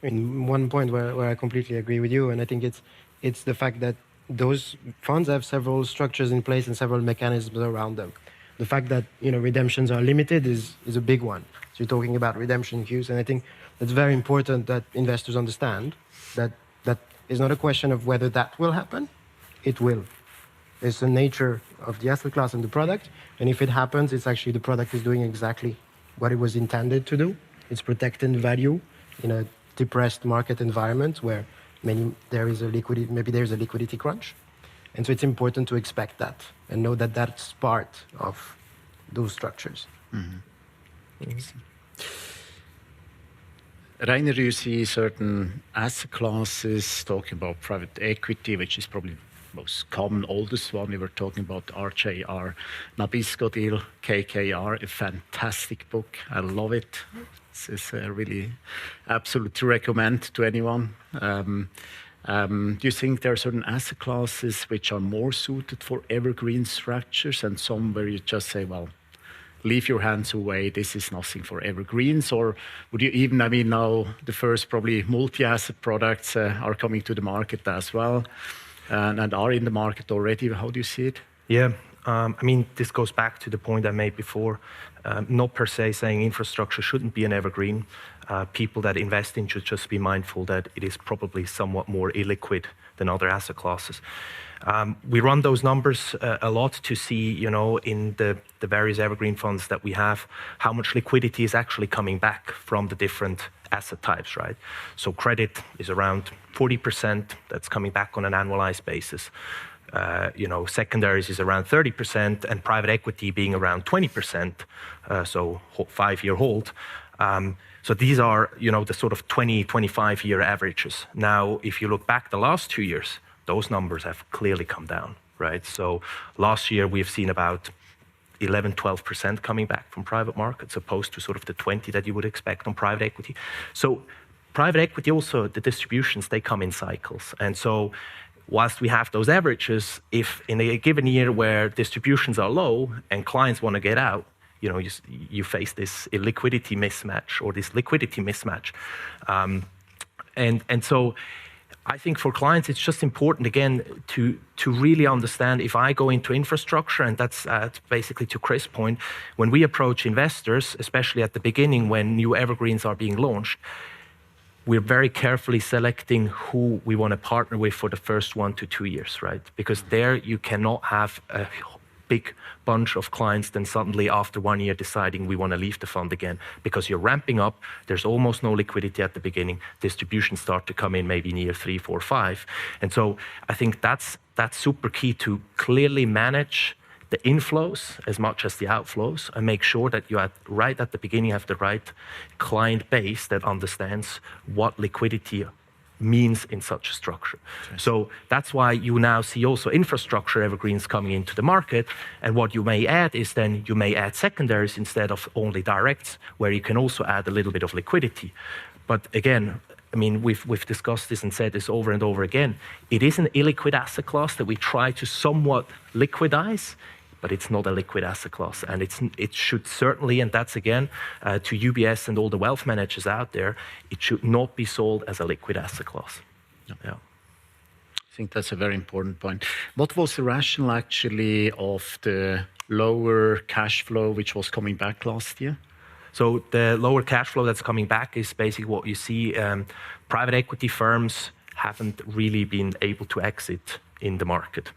One point where I completely agree with you, and I think it's the fact that those funds have several structures in place and several mechanisms around them. The fact that redemptions are limited is a big one. So you're talking about redemption queues, and I think it's very important that investors understand that is not a question of whether that will happen. It will. It's the nature of the asset class and the product, and if it happens, it's actually the product is doing exactly what it was intended to do. It's protecting value in a depressed market environment where maybe there's a liquidity crunch. And so it's important to expect that and know that that's part of those structures. Mm-hmm. Rainer, you see certain asset classes, talking about private equity, which is probably most common, oldest one. We were talking about RJR Nabisco deal, KKR, a fantastic book. I love it. This is really absolute to recommend to anyone. Do you think there are certain asset classes which are more suited for evergreen structures and some where you just say, well, leave your hands away, this is nothing for evergreens? Or would you even, I mean, now the first probably multi-asset products are coming to the market as well and are in the market already. How do you see it? Yeah, I mean, this goes back to the point I made before. Not per se saying infrastructure shouldn't be an evergreen. People that invest in should just be mindful that it is probably somewhat more illiquid than other asset classes. We run those numbers a lot to see, you know, in the various evergreen funds that we have, how much liquidity is actually coming back from the different asset types, right? So credit is around 40% that's coming back on an annualized basis. You know, secondaries is around 30%, and private equity being around 20%, so 5-year hold. So these are, you know, the sort of 20, 25-year averages. Now, if you look back the last 2 years, those numbers have clearly come down, right? So last year we've seen about 11, 12% coming back from private markets, opposed to sort of the 20 that you would expect on private equity. So private equity also, the distributions, they come in cycles. And so whilst we have those averages, if in a given year where distributions are low and clients want to get out, you know, you face this illiquidity mismatch or this liquidity mismatch. And so I think for clients, it's just important, again, to really understand if I go into infrastructure, and that's basically to Chris' point, when we approach investors, especially at the beginning when new evergreens are being launched, we're very carefully selecting who we want to partner with for the first 1 to 2 years, right? Because there you cannot have a big bunch of clients then suddenly after 1 year deciding we want to leave the fund again, because you're ramping up, there's almost no liquidity at the beginning, distributions start to come in maybe in year 3, 4, 5. And so I think that's super key to clearly manage the inflows as much as the outflows and make sure that you right at the beginning have the right client base that understands what liquidity means in such a structure. Okay. So that's why you now see also infrastructure evergreens coming into the market. And what you may add is then you may add secondaries instead of only directs, where you can also add a little bit of liquidity. But again, I mean, we've discussed this and said this over and over again. It is an illiquid asset class that we try to somewhat liquidize, but it's not a liquid asset class. And it should certainly, and that's again, to UBS and all the wealth managers out there, it should not be sold as a liquid asset class. Yeah. I think that's a very important point. What was the rationale actually of the lower cash flow which was coming back last year? So the lower cash flow that's coming back is basically what you see. Private equity firms haven't really been able to exit in the market.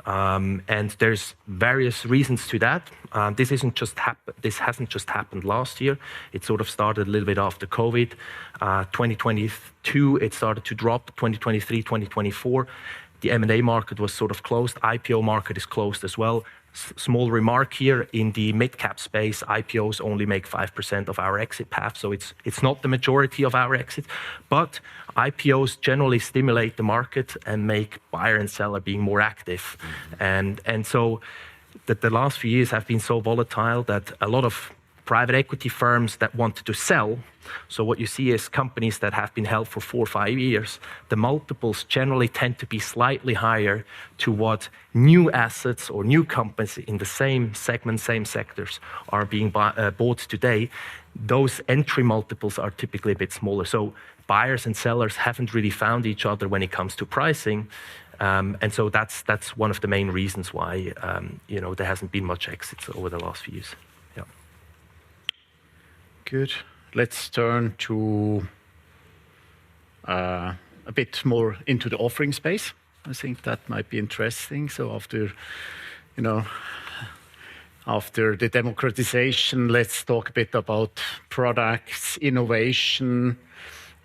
And there's various reasons to that. This hasn't just happened last year. It sort of started a little bit after COVID. 2022, it started to drop. 2023, 2024, the M&A market was sort of closed. IPO market is closed as well. Small remark here, in the mid-cap space, IPOs only make 5% of our exit path, so it's not the majority of our exit, but IPOs generally stimulate the market and make buyer and seller being more active. And so that the last few years have been so volatile that a lot of private equity firms that wanted to sell, so what you see is companies that have been held for 4 or 5 years, the multiples generally tend to be slightly higher to what new assets or new companies in the same segment, same sectors are being bought today. Those entry multiples are typically a bit smaller. So buyers and sellers haven't really found each other when it comes to pricing. And so that's one of the main reasons why there hasn't been much exits over the last few years. Yeah. Good. Let's turn to a bit more into the offering space. I think that might be interesting. So after the democratization, let's talk a bit about products, innovation,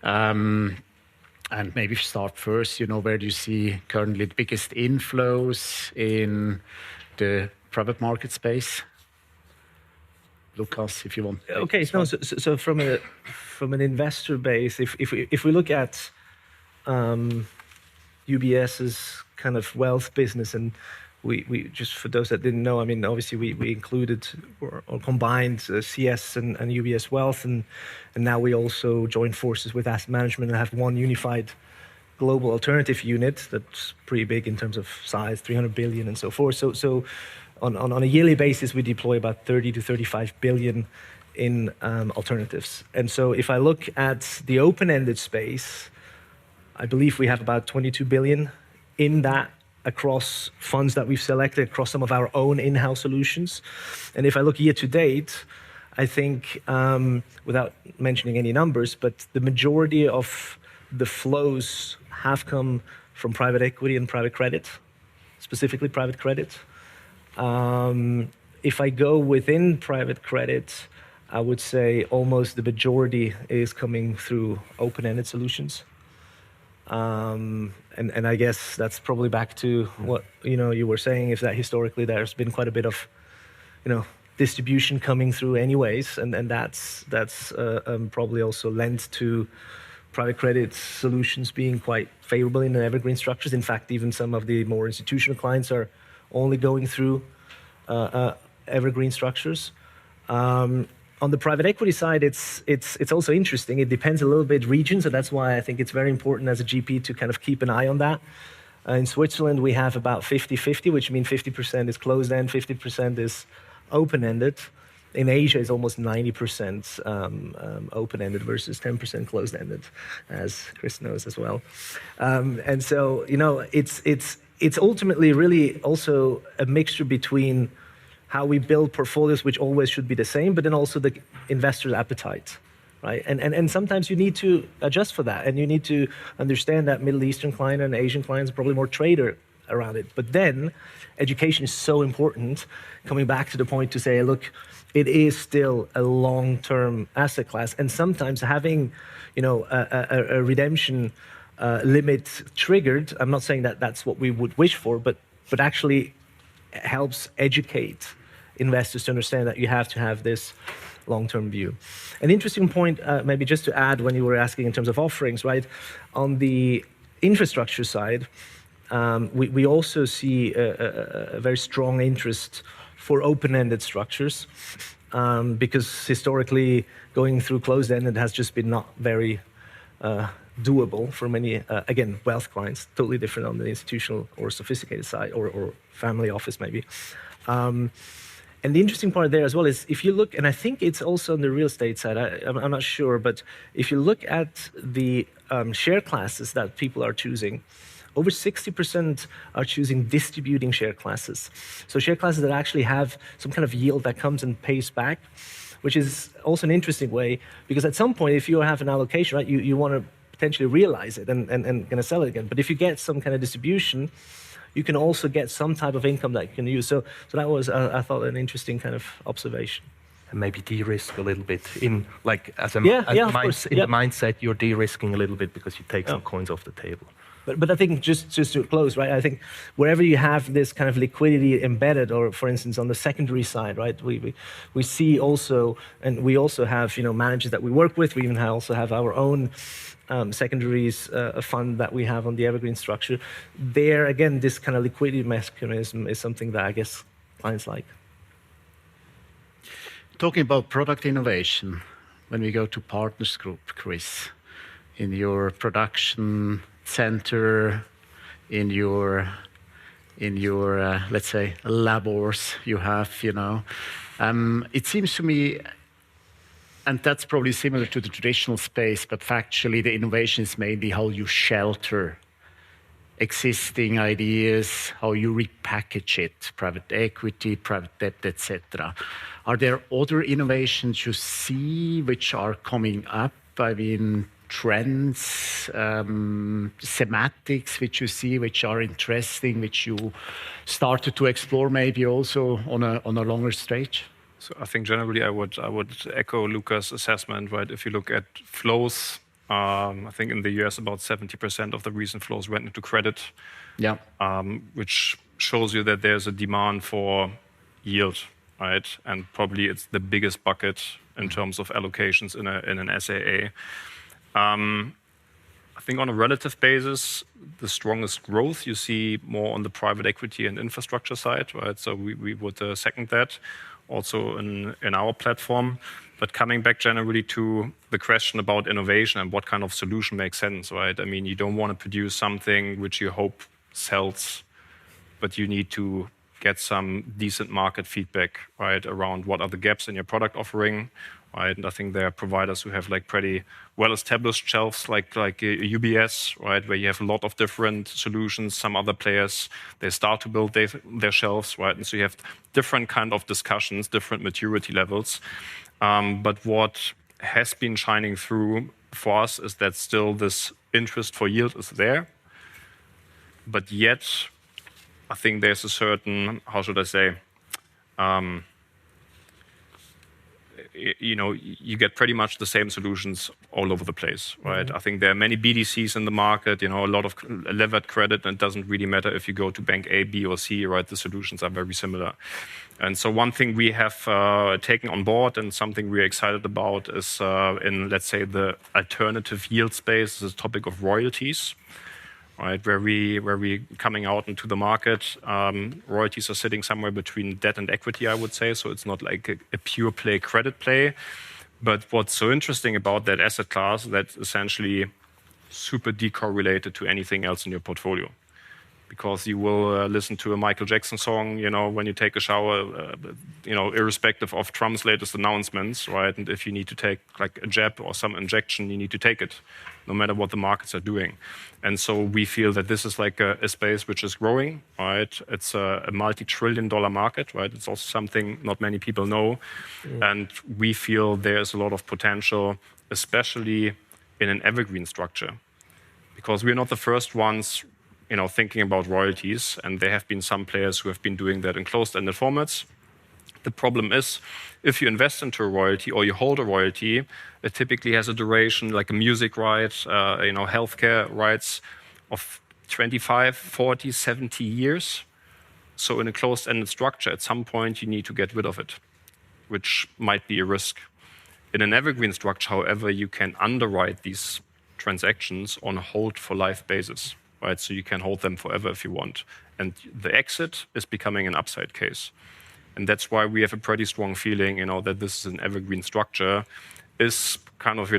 and maybe start first. Where do you see currently the biggest inflows in the private market space? Lucas, if you want. Okay, so from an investor base, if we look at UBS's kind of wealth business, and we just for those that didn't know, I mean, obviously we included or combined CS and UBS Wealth, and now we also join forces with asset management and have one unified global alternative unit that's pretty big in terms of size, 300 billion and so forth. So on a yearly basis, we deploy about 30 to 35 billion in alternatives. And so if I look at the open-ended space, I believe we have about 22 billion in that across funds that we've selected, across some of our own in-house solutions. And if I look year to date, I think, without mentioning any numbers, but the majority of the flows have come from private equity and private credit, specifically private credit. If I go within private credit, I would say almost the majority is coming through open-ended solutions. And I guess that's probably back to what you were saying, is that historically there's been quite a bit of distribution coming through anyways, and that's probably also lent to private credit solutions being quite favorable in the evergreen structures. In fact, even some of the more institutional clients are only going through evergreen structures. On the private equity side, it's also interesting. It depends a little bit region, so that's why I think it's very important as a GP to kind of keep an eye on that. In Switzerland, we have about 50-50, which means 50% is closed-end, 50% is open-ended. In Asia, it's almost 90% open-ended versus 10% closed-ended, as Chris knows as well. And so, it's ultimately really also a mixture between how we build portfolios, which always should be the same, but then also the investor's appetite, right? And sometimes you need to adjust for that, and you need to understand that Middle Eastern client and Asian clients are probably more trader around it. But then education is so important, coming back to the point to say, look, it is still a long-term asset class, and sometimes having, a redemption limit triggered. I'm not saying that that's what we would wish for, but actually helps educate investors to understand that you have to have this long-term view. An interesting point, maybe just to add, when you were asking in terms of offerings, right? On the infrastructure side, we also see a very strong interest for open-ended structures, because historically going through closed-ended has just been not very doable for many, again, wealth clients, totally different on the institutional or sophisticated side, or family office maybe. And the interesting part there as well is, if you look, and I think it's also on the real estate side, I'm not sure, but if you look at the share classes that people are choosing, over 60% are choosing distributing share classes. So share classes that actually have some kind of yield that comes and pays back, which is also an interesting way, because at some point, if you have an allocation, right, you want to potentially realize it and going to sell it again. But if you get some kind of distribution, you can also get some type of income that you can use. So that was, I thought, an interesting kind of observation. And maybe de-risk a little bit in, like, the mindset, you're de-risking a little bit because you take some coins off the table. But I think just to close, right? I think wherever you have this kind of liquidity embedded, or for instance on the secondary side, right? We see also, and we also have managers that we work with. We even also have our own secondaries fund that we have on the evergreen structure. There again, this kind of liquidity mechanism is something that I guess clients like. Talking about product innovation, when we go to Partners Group, Chris, in your production center, in your let's say labors you have, it seems to me, and that's probably similar to the traditional space, but factually the innovation is mainly how you shelter existing ideas, how you repackage it, private equity, private debt, etc. Are there other innovations you see which are coming up? I mean, trends, thematics which you see, which are interesting, which you started to explore maybe also on a longer stage? So I think generally I would echo Luca's assessment, right? If you look at flows, I think in the US about 70% of the recent flows went into credit, which shows you that there's a demand for yield, right? And probably it's the biggest bucket in terms of allocations in an SAA. I I think on a relative basis, the strongest growth you see more on the private equity and infrastructure side, right? So we would second that also in our platform. But coming back generally to the question about innovation and what kind of solution makes sense, right? I mean, you don't want to produce something which you hope sells, but you need to get some decent market feedback, right, around what are the gaps in your product offering, right? And I think there are providers who have like pretty well-established shelves, like UBS, right, where you have a lot of different solutions. Some other players, they start to build their shelves, right? And so you have different kind of discussions, different maturity levels. But what has been shining through for us is that still this interest for yield is there. But yet, I think there's a certain, how should I say, you get pretty much the same solutions all over the place, right? Mm-hmm. I think there are many BDCs in the market, a lot of levered credit, and it doesn't really matter if you go to bank A, B, or C, right? The solutions are very similar. And so one thing we have taken on board and something we're excited about is in, let's say, the alternative yield space, the topic of royalties. Right, where we coming out into the market, royalties are sitting somewhere between debt and equity, I would say. So it's not like a pure play credit play. But what's so interesting about that asset class, that's essentially super decorrelated to anything else in your portfolio. Because you will listen to a Michael Jackson song, when you take a shower, irrespective of Trump's latest announcements, right? And if you need to take like a jab or some injection, you need to take it, no matter what the markets are doing. And so we feel that this is like a space which is growing, right? It's a multi-trillion-dollar market, right? It's also something not many people know. And we feel there's a lot of potential, especially in an evergreen structure. Because we're not the first ones thinking about royalties, and there have been some players who have been doing that in closed-ended formats. The problem is, if you invest into a royalty or you hold a royalty, it typically has a duration like a music right, healthcare rights of 25, 40, 70 years. So in a closed-ended structure, at some point you need to get rid of it, which might be a risk. In an evergreen structure, however, you can underwrite these transactions on a hold-for-life basis. Right, so you can hold them forever if you want. And the exit is becoming an upside case. And that's why we have a pretty strong feeling, that this is an evergreen structure, is kind of,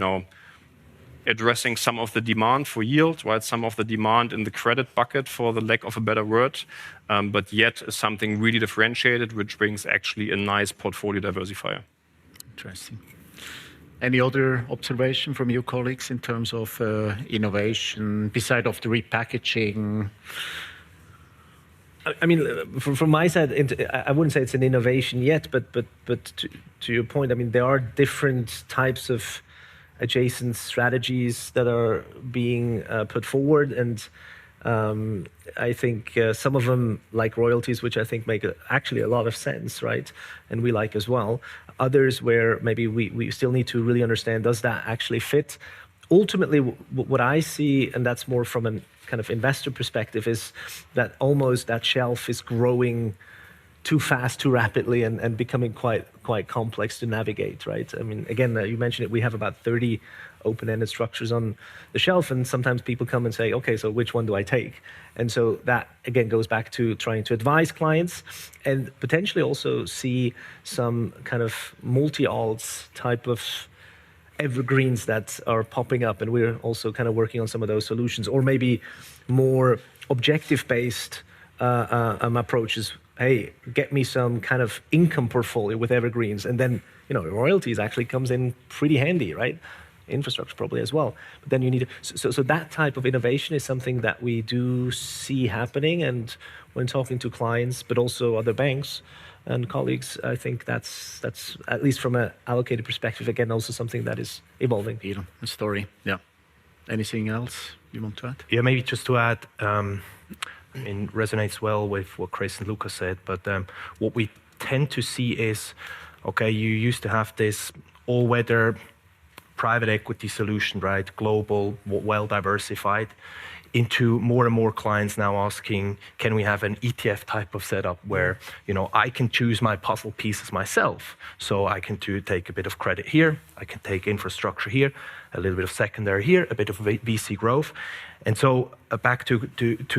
addressing some of the demand for yield, right? Some of the demand in the credit bucket, for the lack of a better word, but yet is something really differentiated, which brings actually a nice portfolio diversifier. Interesting. Any other observation from your colleagues in terms of innovation, beside of the repackaging? I mean, from my side, I wouldn't say it's an innovation yet, but to your point, I mean, there are different types of adjacent strategies that are being put forward, and I think some of them, like royalties, which I think make actually a lot of sense, right? And we like as well. Others where maybe we still need to really understand, does that actually fit? Ultimately, what I see, and that's more from a kind of investor perspective, is that almost that shelf is growing too fast, too rapidly, and becoming quite complex to navigate, right? I mean, again, you mentioned it, we have about 30 open-ended structures on the shelf, and sometimes people come and say, okay, so which one do I take? And so that, again, goes back to trying to advise clients and potentially also see some kind of multi-alts type of evergreens that are popping up, and we're also kind of working on some of those solutions, or maybe more objective-based approaches. Hey, get me some kind of income portfolio with evergreens, and then royalties actually comes in pretty handy, right? Infrastructure probably as well. But then you need so that type of innovation is something that we do see happening, and when talking to clients, but also other banks and colleagues, I think that's at least from an allocated perspective, again, also something that is evolving. Peter, a story. Yeah. Anything else you want to add? Yeah, maybe just to add, it resonates well with what Chris and Lucas said, but what we tend to see is, okay, you used to have this all-weather private equity solution, right? Global, well diversified. into more and more clients now asking, can we have an ETF type of setup where I can choose my puzzle pieces myself? So I can take a bit of credit here, I can take infrastructure here, a little bit of secondary here, a bit of VC growth. And so back to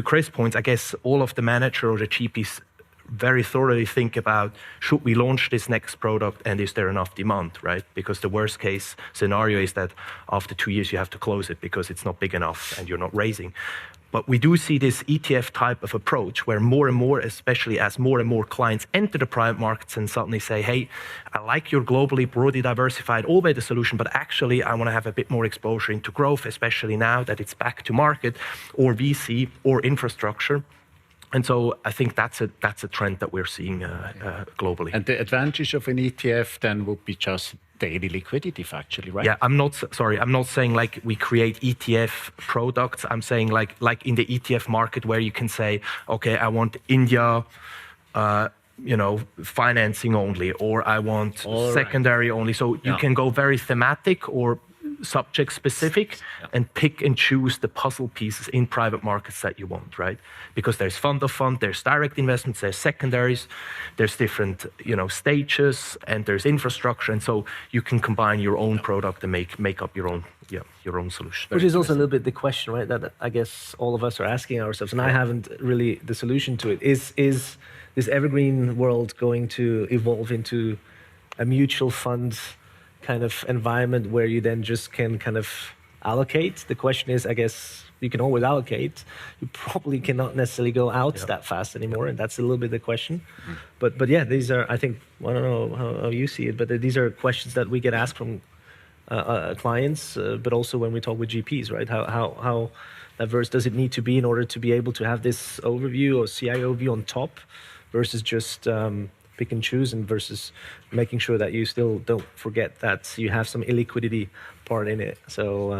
Chris' points, I guess all of the manager or the GPs very thoroughly think about, should we launch this next product and is there enough demand, right? Because the worst case scenario is that after 2 years you have to close it because it's not big enough and you're not raising. But we do see this ETF type of approach where more and more, especially as more and more clients enter the private markets and suddenly say, hey, I like your globally broadly diversified all-weather solution, but actually I want to have a bit more exposure into growth, especially now that it's back to market or VC or infrastructure. And so I think that's a trend that we're seeing globally. And the advantage of an ETF then would be just daily liquidity, actually, right? Yeah, I'm not saying like we create ETF products. I'm saying like in the ETF market where you can say, okay, I want India, financing only, or I want secondary only. So you can go very thematic or subject specific and pick and choose the puzzle pieces in private markets that you want, right? Because there's fund of fund, there's direct investments, there's secondaries, there's different stages, and there's infrastructure, and so you can combine your own product and make up your own solution. Which is also a little bit the question, right? That I guess all of us are asking ourselves, and I haven't really the solution to it. Is this evergreen world going to evolve into a mutual fund kind of environment where you then just can kind of allocate? The question is, I guess you can always allocate. You probably cannot necessarily go out that fast anymore, and that's a little bit the question. But yeah, these are, I think, I don't know how you see it, but these are questions that we get asked from clients, but also when we talk with GPs, right? How diverse does it need to be in order to be able to have this overview or CIO view on top versus just pick and choose, and versus making sure that you still don't forget that you have some illiquidity part in it. So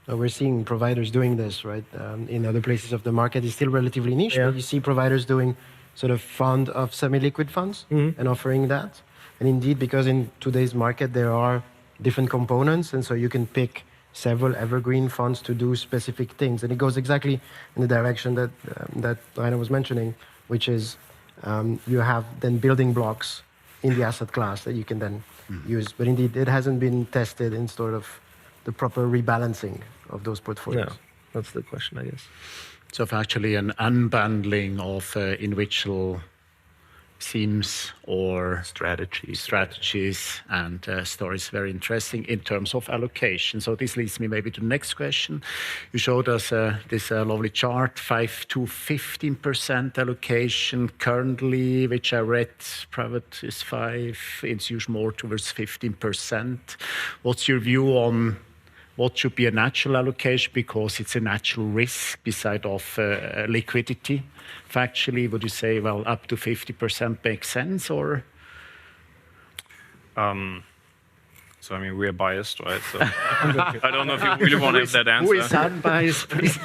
we're seeing providers doing this, right? In other places of the market, it's still relatively niche, but you see providers doing sort of fund of semi-liquid funds and offering that. And indeed, because in today's market, there are different components, and so you can pick several evergreen funds to do specific things. And it goes exactly in the direction that Rainer was mentioning, which is you have then building blocks in the asset class that you can then use. But indeed, it hasn't been tested in sort of the proper rebalancing of those portfolios. Yeah, that's the question, I guess. So actually an unbundling of individual themes or strategies and stories, very interesting in terms of allocation. So this leads me maybe to the next question. You showed us this lovely chart, 5 to 15% allocation currently, which I read private is 5, institutional more towards 15%. What's your view on what should be a natural allocation, because it's a natural risk beside of liquidity? Factually, would you say, well, up to 50% makes sense, or? So, I mean, we're biased, right? So I don't know if you really want to have that answer. Who is unbiased, please?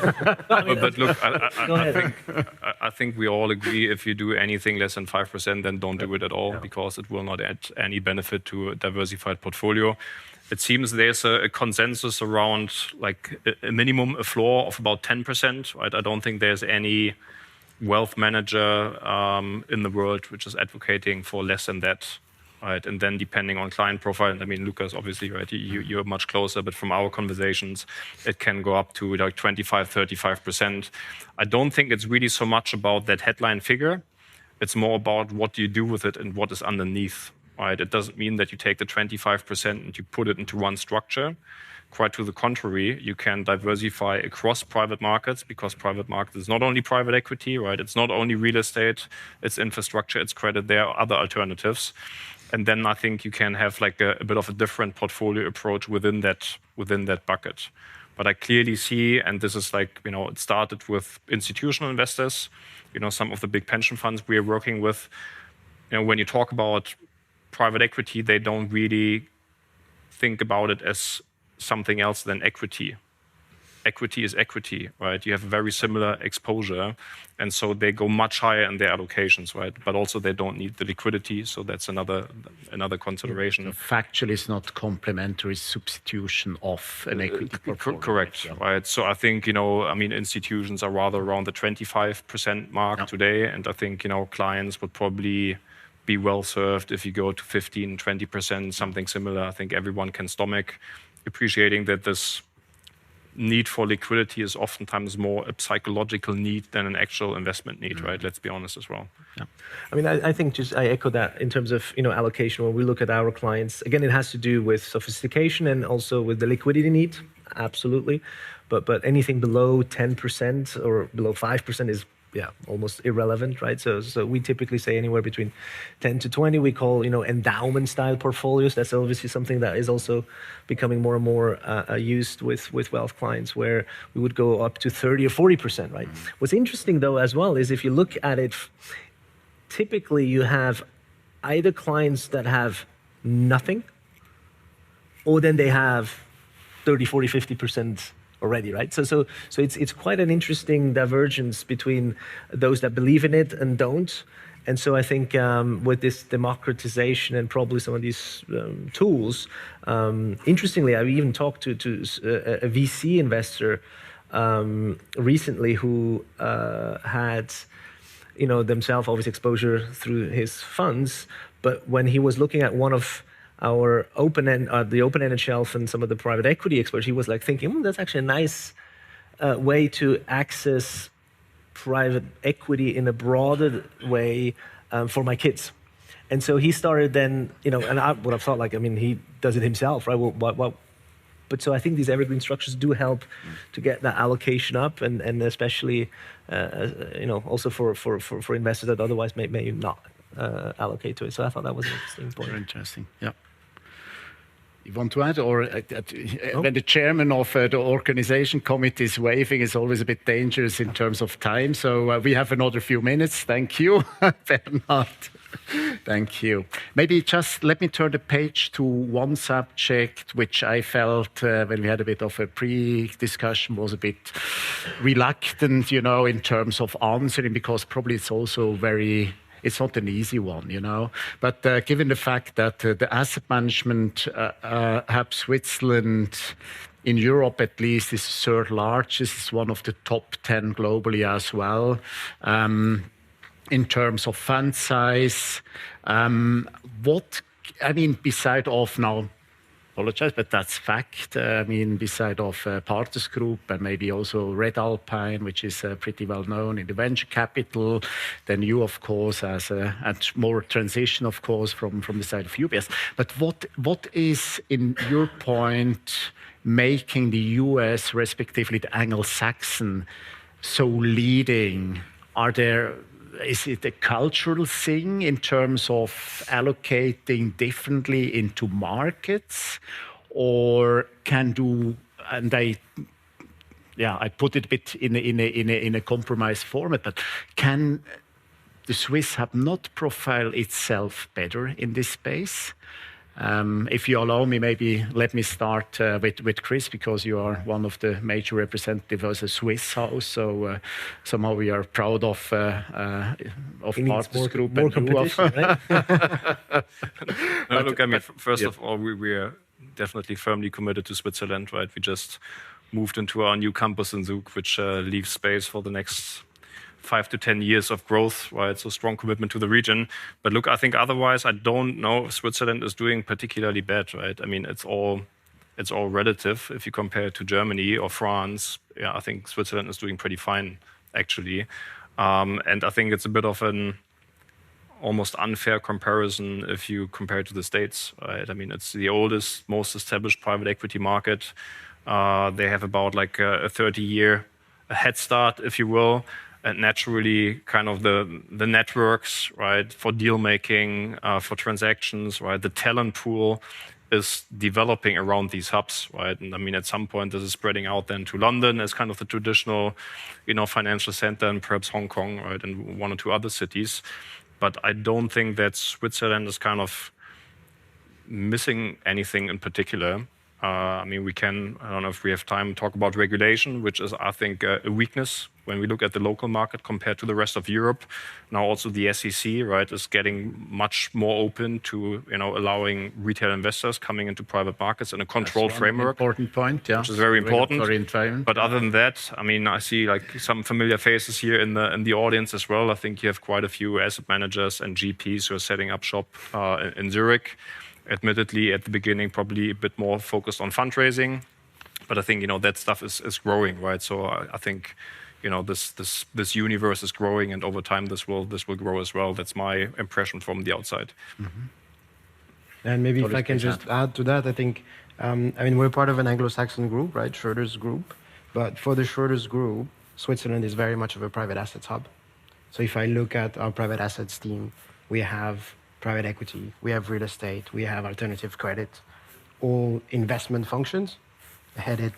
But look, I think we all agree if you do anything less than 5%, then don't do it at all, because it will not add any benefit to a diversified portfolio. It seems there's a consensus around like a minimum, a floor of about 10%, right? I don't think there's any wealth manager in the world which is advocating for less than that, right? And then depending on client profile, I mean, Lucas, obviously, right, you're much closer, but from our conversations, it can go up to like 25, 35%. I don't think it's really so much about that headline figure. It's more about what do you do with it and what is underneath, right? It doesn't mean that you take the 25% and you put it into one structure. Quite to the contrary, you can diversify across private markets, because private markets is not only private equity, right? It's not only real estate, it's infrastructure, it's credit. There are other alternatives. And then I think you can have like a bit of a different portfolio approach within that bucket. But I clearly see, and this is like, it started with institutional investors, some of the big pension funds we are working with. When you talk about private equity, they don't really think about it as something else than equity, equity is equity, right? You have very similar exposure, and so they go much higher in their allocations, right? But also they don't need the liquidity, so that's another consideration. So factually, it's not complementary substitution of an equity portfolio. Correct, right? So I think, institutions are rather around the 25% mark today, and I think, clients would probably be well served if you go to 15, 20%, something similar. I think everyone can stomach, appreciating that this need for liquidity is oftentimes more a psychological need than an actual investment need, right? Let's be honest as well. Yeah. I think I echo that in terms of allocation. When we look at our clients, again, it has to do with sophistication and also with the liquidity need, absolutely. But anything below 10% or below 5% is almost irrelevant, right? So we typically say anywhere between 10 to 20, we call, endowment style portfolios. That's obviously something that is also becoming more and more used with wealth clients, where we would go up to 30 or 40%, right? What's interesting though as well is if you look at it, typically you have either clients that have nothing, or then they have 30, 40, 50% already, right? So it's quite an interesting divergence between those that believe in it and don't. And so I think with this democratization and probably some of these tools, interestingly, I even talked to a VC investor recently who had, themselves obviously exposure through his funds, but when he was looking at one of our the open-ended shelf and some of the private equity exposure, he was like thinking, that's actually a nice way to access private equity in a broader way for my kids. And so he started then, and I would have thought he does it himself, right? But so I think these evergreen structures do help to get that allocation up, and especially, also for investors that otherwise may not allocate to it. So I thought that was an interesting point. Very interesting, yeah. You want to add, or when the chairman of the organization committee is waving, it's always a bit dangerous in terms of time. So we have another few minutes. Thank you, Bernhard. Thank you. Maybe just let me turn the page to one subject which I felt when we had a bit of a pre-discussion was a bit reluctant, in terms of answering, because probably it's also it's not an easy one, But given the fact that the asset management hub Switzerland, in Europe at least, is the third largest, is one of the top 10 globally as well. In terms of fund size, beside of now, apologize, but that's fact. Beside of Partners Group and maybe also Red Alpine, which is pretty well known in the venture capital, then you, of course, and more transition, of course, from the side of UBS. But what is, in your point, making the US, respectively the Anglo-Saxon, so leading? Is it a cultural thing in terms of allocating differently into markets, or I put it a bit in a compromised format, but can the Swiss hub not profile itself better in this space? If you allow me, maybe let me start with Chris, because you are one of the major representatives as a Swiss house. So somehow we are proud of Partners Group. More competition, right? First of all, we are definitely firmly committed to Switzerland, right? We just moved into our new campus in Zug, which leaves space for the next 5 to 10 years of growth, right? So strong commitment to the region. But look, I think otherwise, I don't know if Switzerland is doing particularly bad, right? It's all relative. If you compare it to Germany or France, I think Switzerland is doing pretty fine, actually. And I think it's a bit of an almost unfair comparison if you compare it to the States, right? It's the oldest, most established private equity market. They have about like a 30-year head start, if you will. And naturally, kind of the networks, right, for deal making, for transactions, right, the talent pool is developing around these hubs, right? And at some point, this is spreading out then to London as kind of the traditional, financial center, and perhaps Hong Kong, right, and one or two other cities. But I don't think that Switzerland is kind of missing anything in particular. I mean, we can, I don't know if we have time, talk about regulation, which is, I think, a weakness when we look at the local market compared to the rest of Europe. Now also the SEC, right, is getting much more open to, allowing retail investors coming into private markets in a controlled framework. Important point, yeah. Which is very important. Environment. But other than that, I mean, I see like some familiar faces here in the audience as well. I think you have quite a few asset managers and GPs who are setting up shop in Zurich. Admittedly, at the beginning, probably a bit more focused on fundraising, but I think that stuff is growing, right? So I think this universe is growing, and over time this will grow as well. That's my impression from the outside. Mm-hmm. And maybe if I can just add to that, I think we're part of an Anglo-Saxon group, right? Schroders Group, but for the Schroders Group, Switzerland is very much of a private assets hub. So if I look at our private assets team, we have private equity, we have real estate, we have alternative credit, all investment functions headed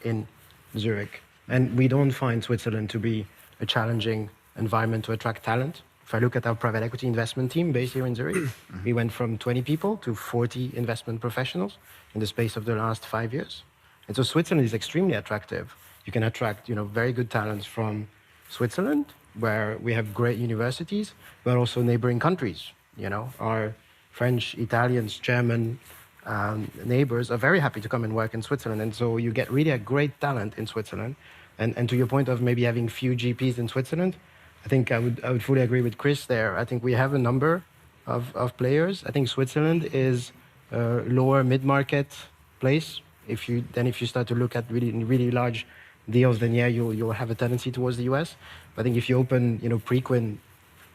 in Zurich. And we don't find Switzerland to be a challenging environment to attract talent. If I look at our private equity investment team based here in Zurich, we went from 20 people to 40 investment professionals in the space of the last 5 years. And so Switzerland is extremely attractive. You can attract, very good talents from Switzerland, where we have great universities, but also neighboring countries. Our French, Italians, German neighbors are very happy to come and work in Switzerland. And so you get really a great talent in Switzerland. And to your point of maybe having few GPs in Switzerland, I think I would fully agree with Chris there. I think we have a number of players. I think Switzerland is a lower mid-market place. If you start to look at really large deals, then you'll have a tendency towards the US. But I think if you open, Preqin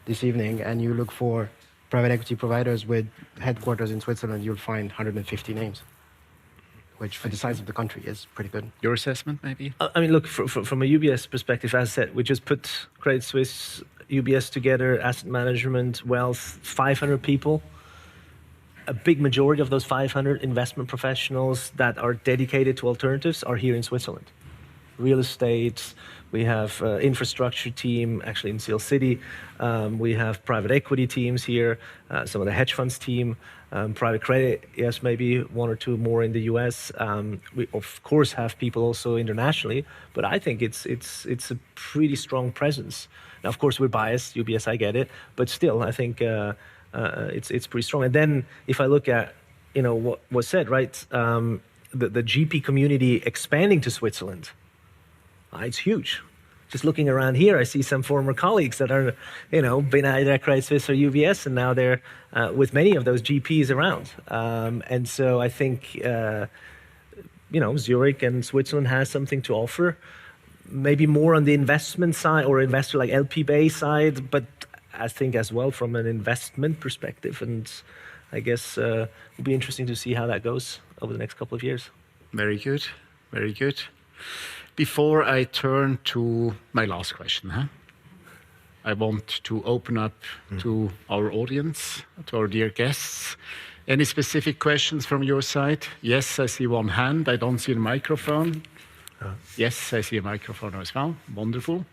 this evening and you look for private equity providers with headquarters in Switzerland, you'll find 150 names, which for the size of the country is pretty good. Your assessment, maybe? I mean, look, from a UBS perspective, as I said, we just put Credit Suisse, UBS together, asset management, wealth, 500 people. A big majority of those 500 investment professionals that are dedicated to alternatives are here in Switzerland. Real estate, we have infrastructure team, actually in Seal City. We have private equity teams here, some of the hedge funds team, private credit, yes, maybe one or two more in the US. We, of course, have people also internationally, but I think it's a pretty strong presence. Now, of course, we're biased, UBS, I get it, but still, I think it's pretty strong. And then if I look at, what was said, right, the GP community expanding to Switzerland, it's huge. Just looking around here, I see some former colleagues that are, been either at Credit Suisse or UBS, and now they're with many of those GPs around. And so I think, Zurich and Switzerland has something to offer, maybe more on the investment side or investor like LP Bay side, but I think as well from an investment perspective. And I guess it'll be interesting to see how that goes over the next couple of years. Very good. Very good. Before I turn to my last question, I want to open up to our audience, to our dear guests. Any specific questions from your side? Yes, I see one hand. I don't see a microphone. Yes, I see a microphone as well. Wonderful.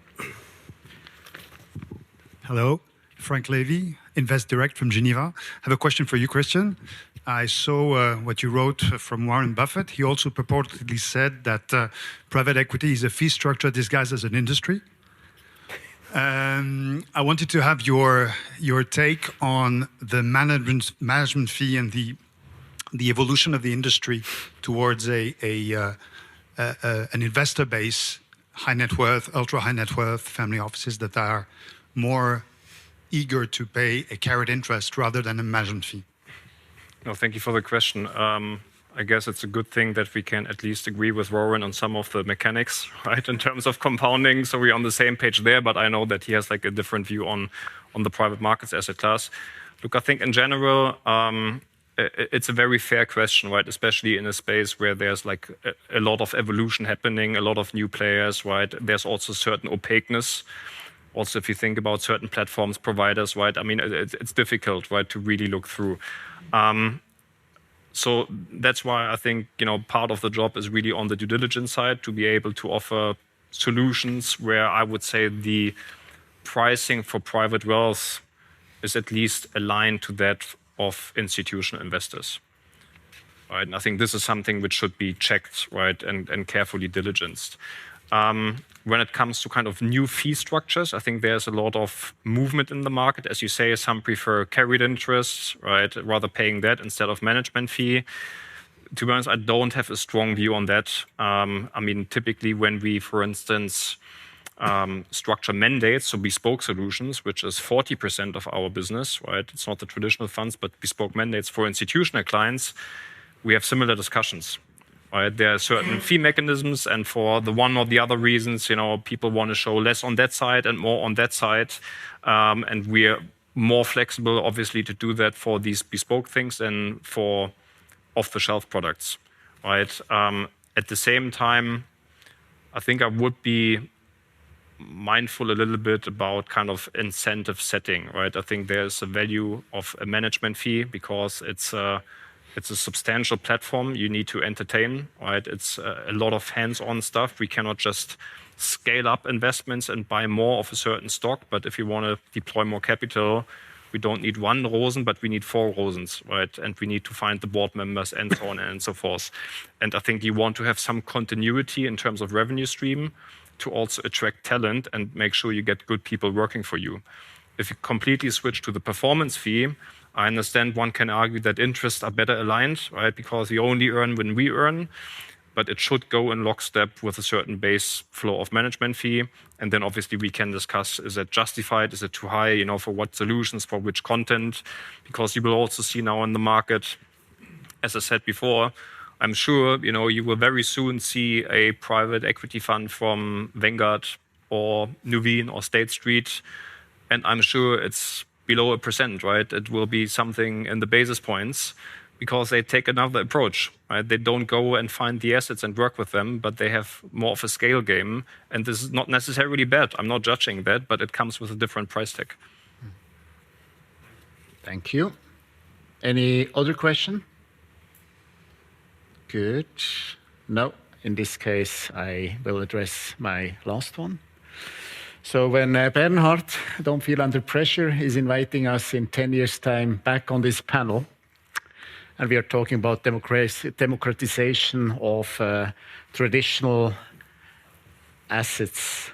Hello, Frank Levy, Invest Direct from Geneva. I have a question for you, Christian. I saw what you wrote from Warren Buffett. He also purportedly said that private equity is a fee structure disguised as an industry. I wanted to have your take on the management fee and the evolution of the industry towards an investor base, high net worth, ultra high net worth family offices that are more eager to pay a carried interest rather than a management fee. No, thank you for the question. I guess it's a good thing that we can at least agree with Warren on some of the mechanics, right, in terms of compounding. So we're on the same page there, but I know that he has like a different view on the private markets asset class. Look, I think in general, it's a very fair question, right, especially in a space where there's like a lot of evolution happening, a lot of new players, right? There's also certain opaqueness. Also, if you think about certain platforms, providers, right? I mean, it's difficult, right, to really look through. So that's why I think, part of the job is really on the due diligence side to be able to offer solutions where I would say the pricing for private wealth is at least aligned to that of institutional investors. right? And I think this is something which should be checked, right, and carefully diligenced. When it comes to kind of new fee structures, I think there's a lot of movement in the market. As you say, some prefer carried interest, right, rather paying that instead of management fee. To be honest, I don't have a strong view on that. I mean, typically when we, for instance, structure mandates, so bespoke solutions, which is 40% of our business, right? It's not the traditional funds, but bespoke mandates for institutional clients. We have similar discussions, right? There are certain fee mechanisms, and for the one or the other reasons, people want to show less on that side and more on that side, and we're more flexible, obviously, to do that for these bespoke things than for off-the-shelf products, right? At the same time, I think I would be mindful a little bit about kind of incentive setting, right? I think there's a value of a management fee because it's a substantial platform you need to entertain, right? It's a lot of hands-on stuff. We cannot just scale up investments and buy more of a certain stock, but if you want to deploy more capital, we don't need one Rosen, but we need 4 Rosens, right? And we need to find the board members and so on and so forth. And I think you want to have some continuity in terms of revenue stream to also attract talent and make sure you get good people working for you. If you completely switch to the performance fee, I understand one can argue that interests are better aligned, right? Because we only earn when we earn, but it should go in lockstep with a certain base flow of management fee. And then obviously we can discuss, is that justified? Is it too high, for what solutions, for which content? Because you will also see now in the market, as I said before, I'm sure, you will very soon see a private equity fund from Vanguard or Nuveen or State Street. And I'm sure it's below 1%, right? It will be something in the basis points because they take another approach, right? They don't go and find the assets and work with them, but they have more of a scale game. And this is not necessarily bad. I'm not judging that, but it comes with a different price tag. Thank you. Any other question? Good. No, in this case, I will address my last one. So when Bernhard, don't feel under pressure, is inviting us in 10 years' time back on this panel, and we are talking about democratization of traditional assets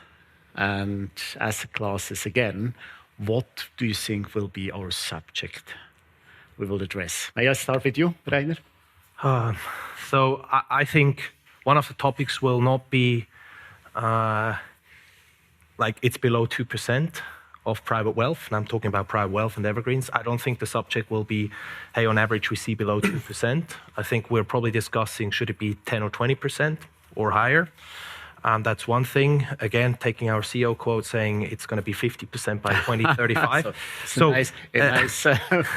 and asset classes again, what do you think will be our subject we will address? May I start with you, Rainer? So I think one of the topics will not be like it's below 2% of private wealth, and I'm talking about private wealth and evergreens. I don't think the subject will be, hey, on average we see below 2%. I think we're probably discussing, should it be 10 or 20% or higher? That's one thing. Again, taking our CEO quote saying it's going to be 50% by 2035. so a nice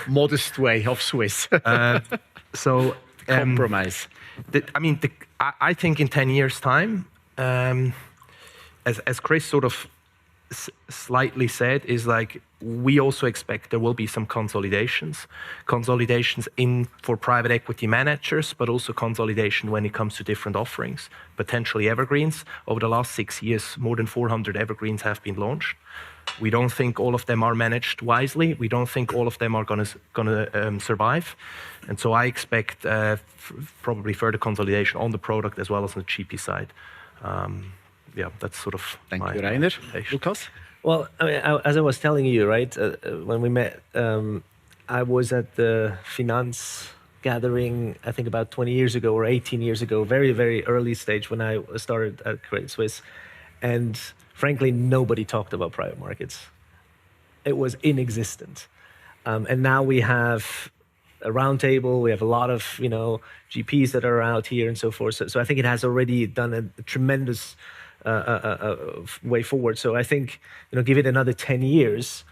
modest way of Swiss. Compromise. I think in 10 years' time, as Chris sort of slightly said, is like we also expect there will be some consolidations in for private equity managers, but also consolidation when it comes to different offerings, potentially evergreens. Over the last 6 years, more than 400 evergreens have been launched. We don't think all of them are managed wisely. We don't think all of them are going to survive. And so I expect probably further consolidation on the product as well as on the GP side. That's sort of Thank you, Rainer. Lukas? Well, as I was telling you, right, when we met, I was at the Finance gathering, I think about 20 years ago or 18 years ago, very, very early stage when I started at Credit Suisse. And frankly, nobody talked about private markets. It was inexistent. And now we have a roundtable, we have a lot of, GPs that are out here and so forth. So I think it has already done a tremendous way forward. So I think, give it another 10 years,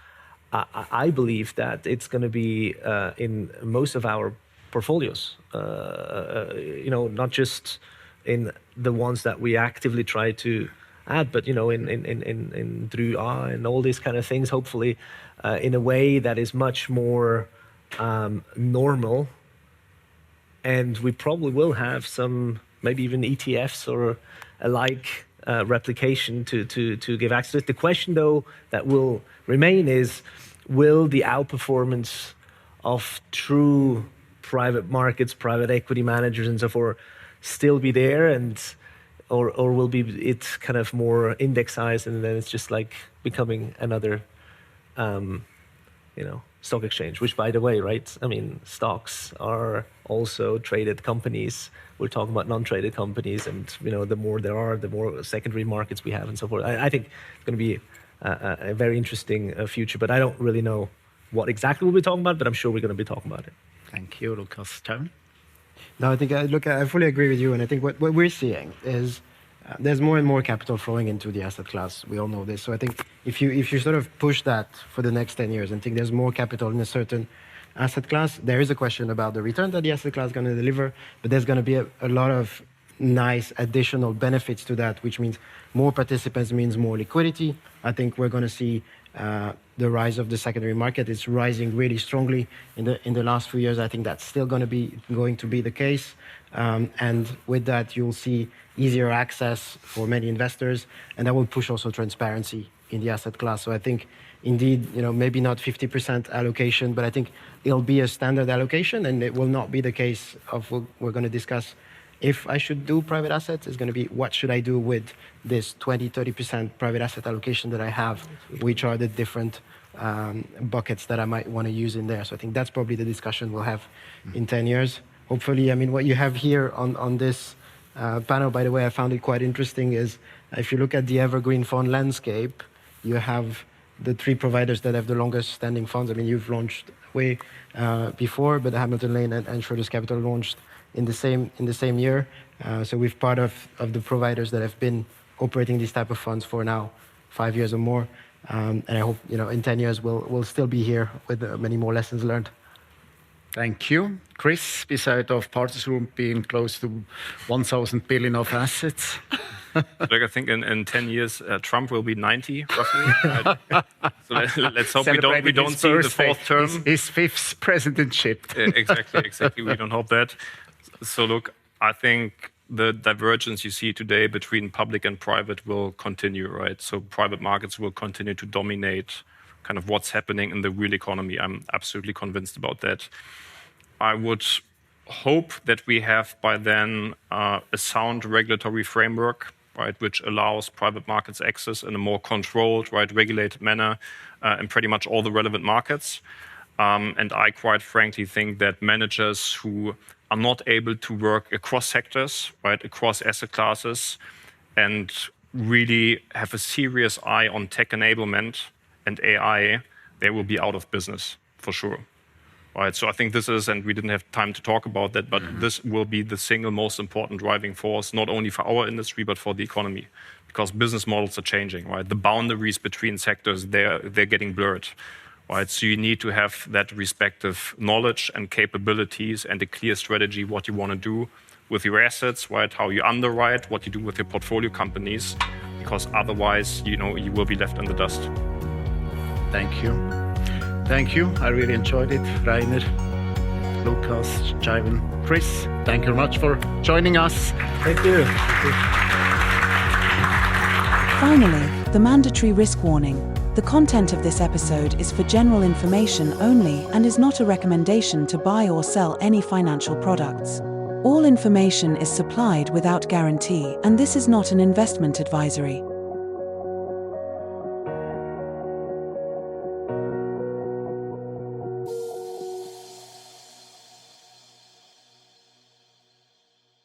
I believe that it's going to be in most of our portfolios, not just in the ones that we actively try to add, but, in through and all these kind of things, hopefully in a way that is much more normal. And we probably will have some, maybe even ETFs or alike replication to give access to it. The question, though, that will remain is, will the outperformance of true private markets, private equity managers, and so forth still be there, or will it kind of more indexized, and then it's just like becoming another, stock exchange? Which, by the way, right? I mean, stocks are also traded companies. We're talking about non-traded companies, and the more there are, the more secondary markets we have, and so forth. I think it's going to be a very interesting future, but I don't really know what exactly we'll be talking about, but I'm sure we're going to be talking about it. Thank you, Lucas. Tom? No, I think, I fully agree with you. And I think what we're seeing is there's more and more capital flowing into the asset class. We all know this. So I think if you sort of push that for the next 10 years and think there's more capital in a certain asset class, there is a question about the return that the asset class is going to deliver, but there's going to be a lot of nice additional benefits to that, which means more participants means more liquidity. I think we're going to see the rise of the secondary market. It's rising really strongly in the last few years. I think that's still going to be the case, and with that you'll see easier access for many investors, and that will push also transparency in the asset class. So I think indeed, maybe not 50% allocation, but I think it'll be a standard allocation, and it will not be the case of what we're going to discuss. If I should do private assets, it's going to be what should I do with this 20-30% private asset allocation that I have, which are the different buckets that I might want to use in there. So I think that's probably the discussion we'll have in 10 years. Hopefully, I mean, what you have here on this panel, by the way, I found it quite interesting, is if you look at the evergreen fund landscape, you have the three providers that have the longest standing funds. I mean, you've launched way before, but Hamilton Lane and Schroders Capital launched in the same year. So we're part of the providers that have been operating these type of funds for now 5 years or more. And I hope in 10 years we'll still be here with many more lessons learned. Thank you. Chris, beside of Partners Group being close to 1,000 billion of assets. Like, I think in 10 years, Trump will be 90, roughly. So let's hope we don't see the fourth term. His fifth presidentship. Exactly. We don't hope that. So look, I think the divergence you see today between public and private will continue, right? So private markets will continue to dominate kind of what's happening in the real economy. I'm absolutely convinced about that. I would hope that we have by then a sound regulatory framework, right, which allows private markets access in a more controlled, right, regulated manner in pretty much all the relevant markets. And I quite frankly think that managers who are not able to work across sectors, right, across asset classes, and really have a serious eye on tech enablement and AI, they will be out of business for sure. Right, so I think this is, and we didn't have time to talk about that, but this will be the single most important driving force, not only for our industry, but for the economy, because business models are changing, right? The boundaries between sectors, they're getting blurred, right? So you need to have that respective knowledge and capabilities and a clear strategy, what you want to do with your assets, right? How you underwrite, what you do with your portfolio companies, because otherwise, you will be left in the dust. Thank you. Thank you. I really enjoyed it. Rainer, Lucas, Jaivan, Chris, thank you very much for joining us. Thank you. Finally, the mandatory risk warning. The content of this episode is for general information only and is not a recommendation to buy or sell any financial products. All information is supplied without guarantee, and this is not an investment advisory.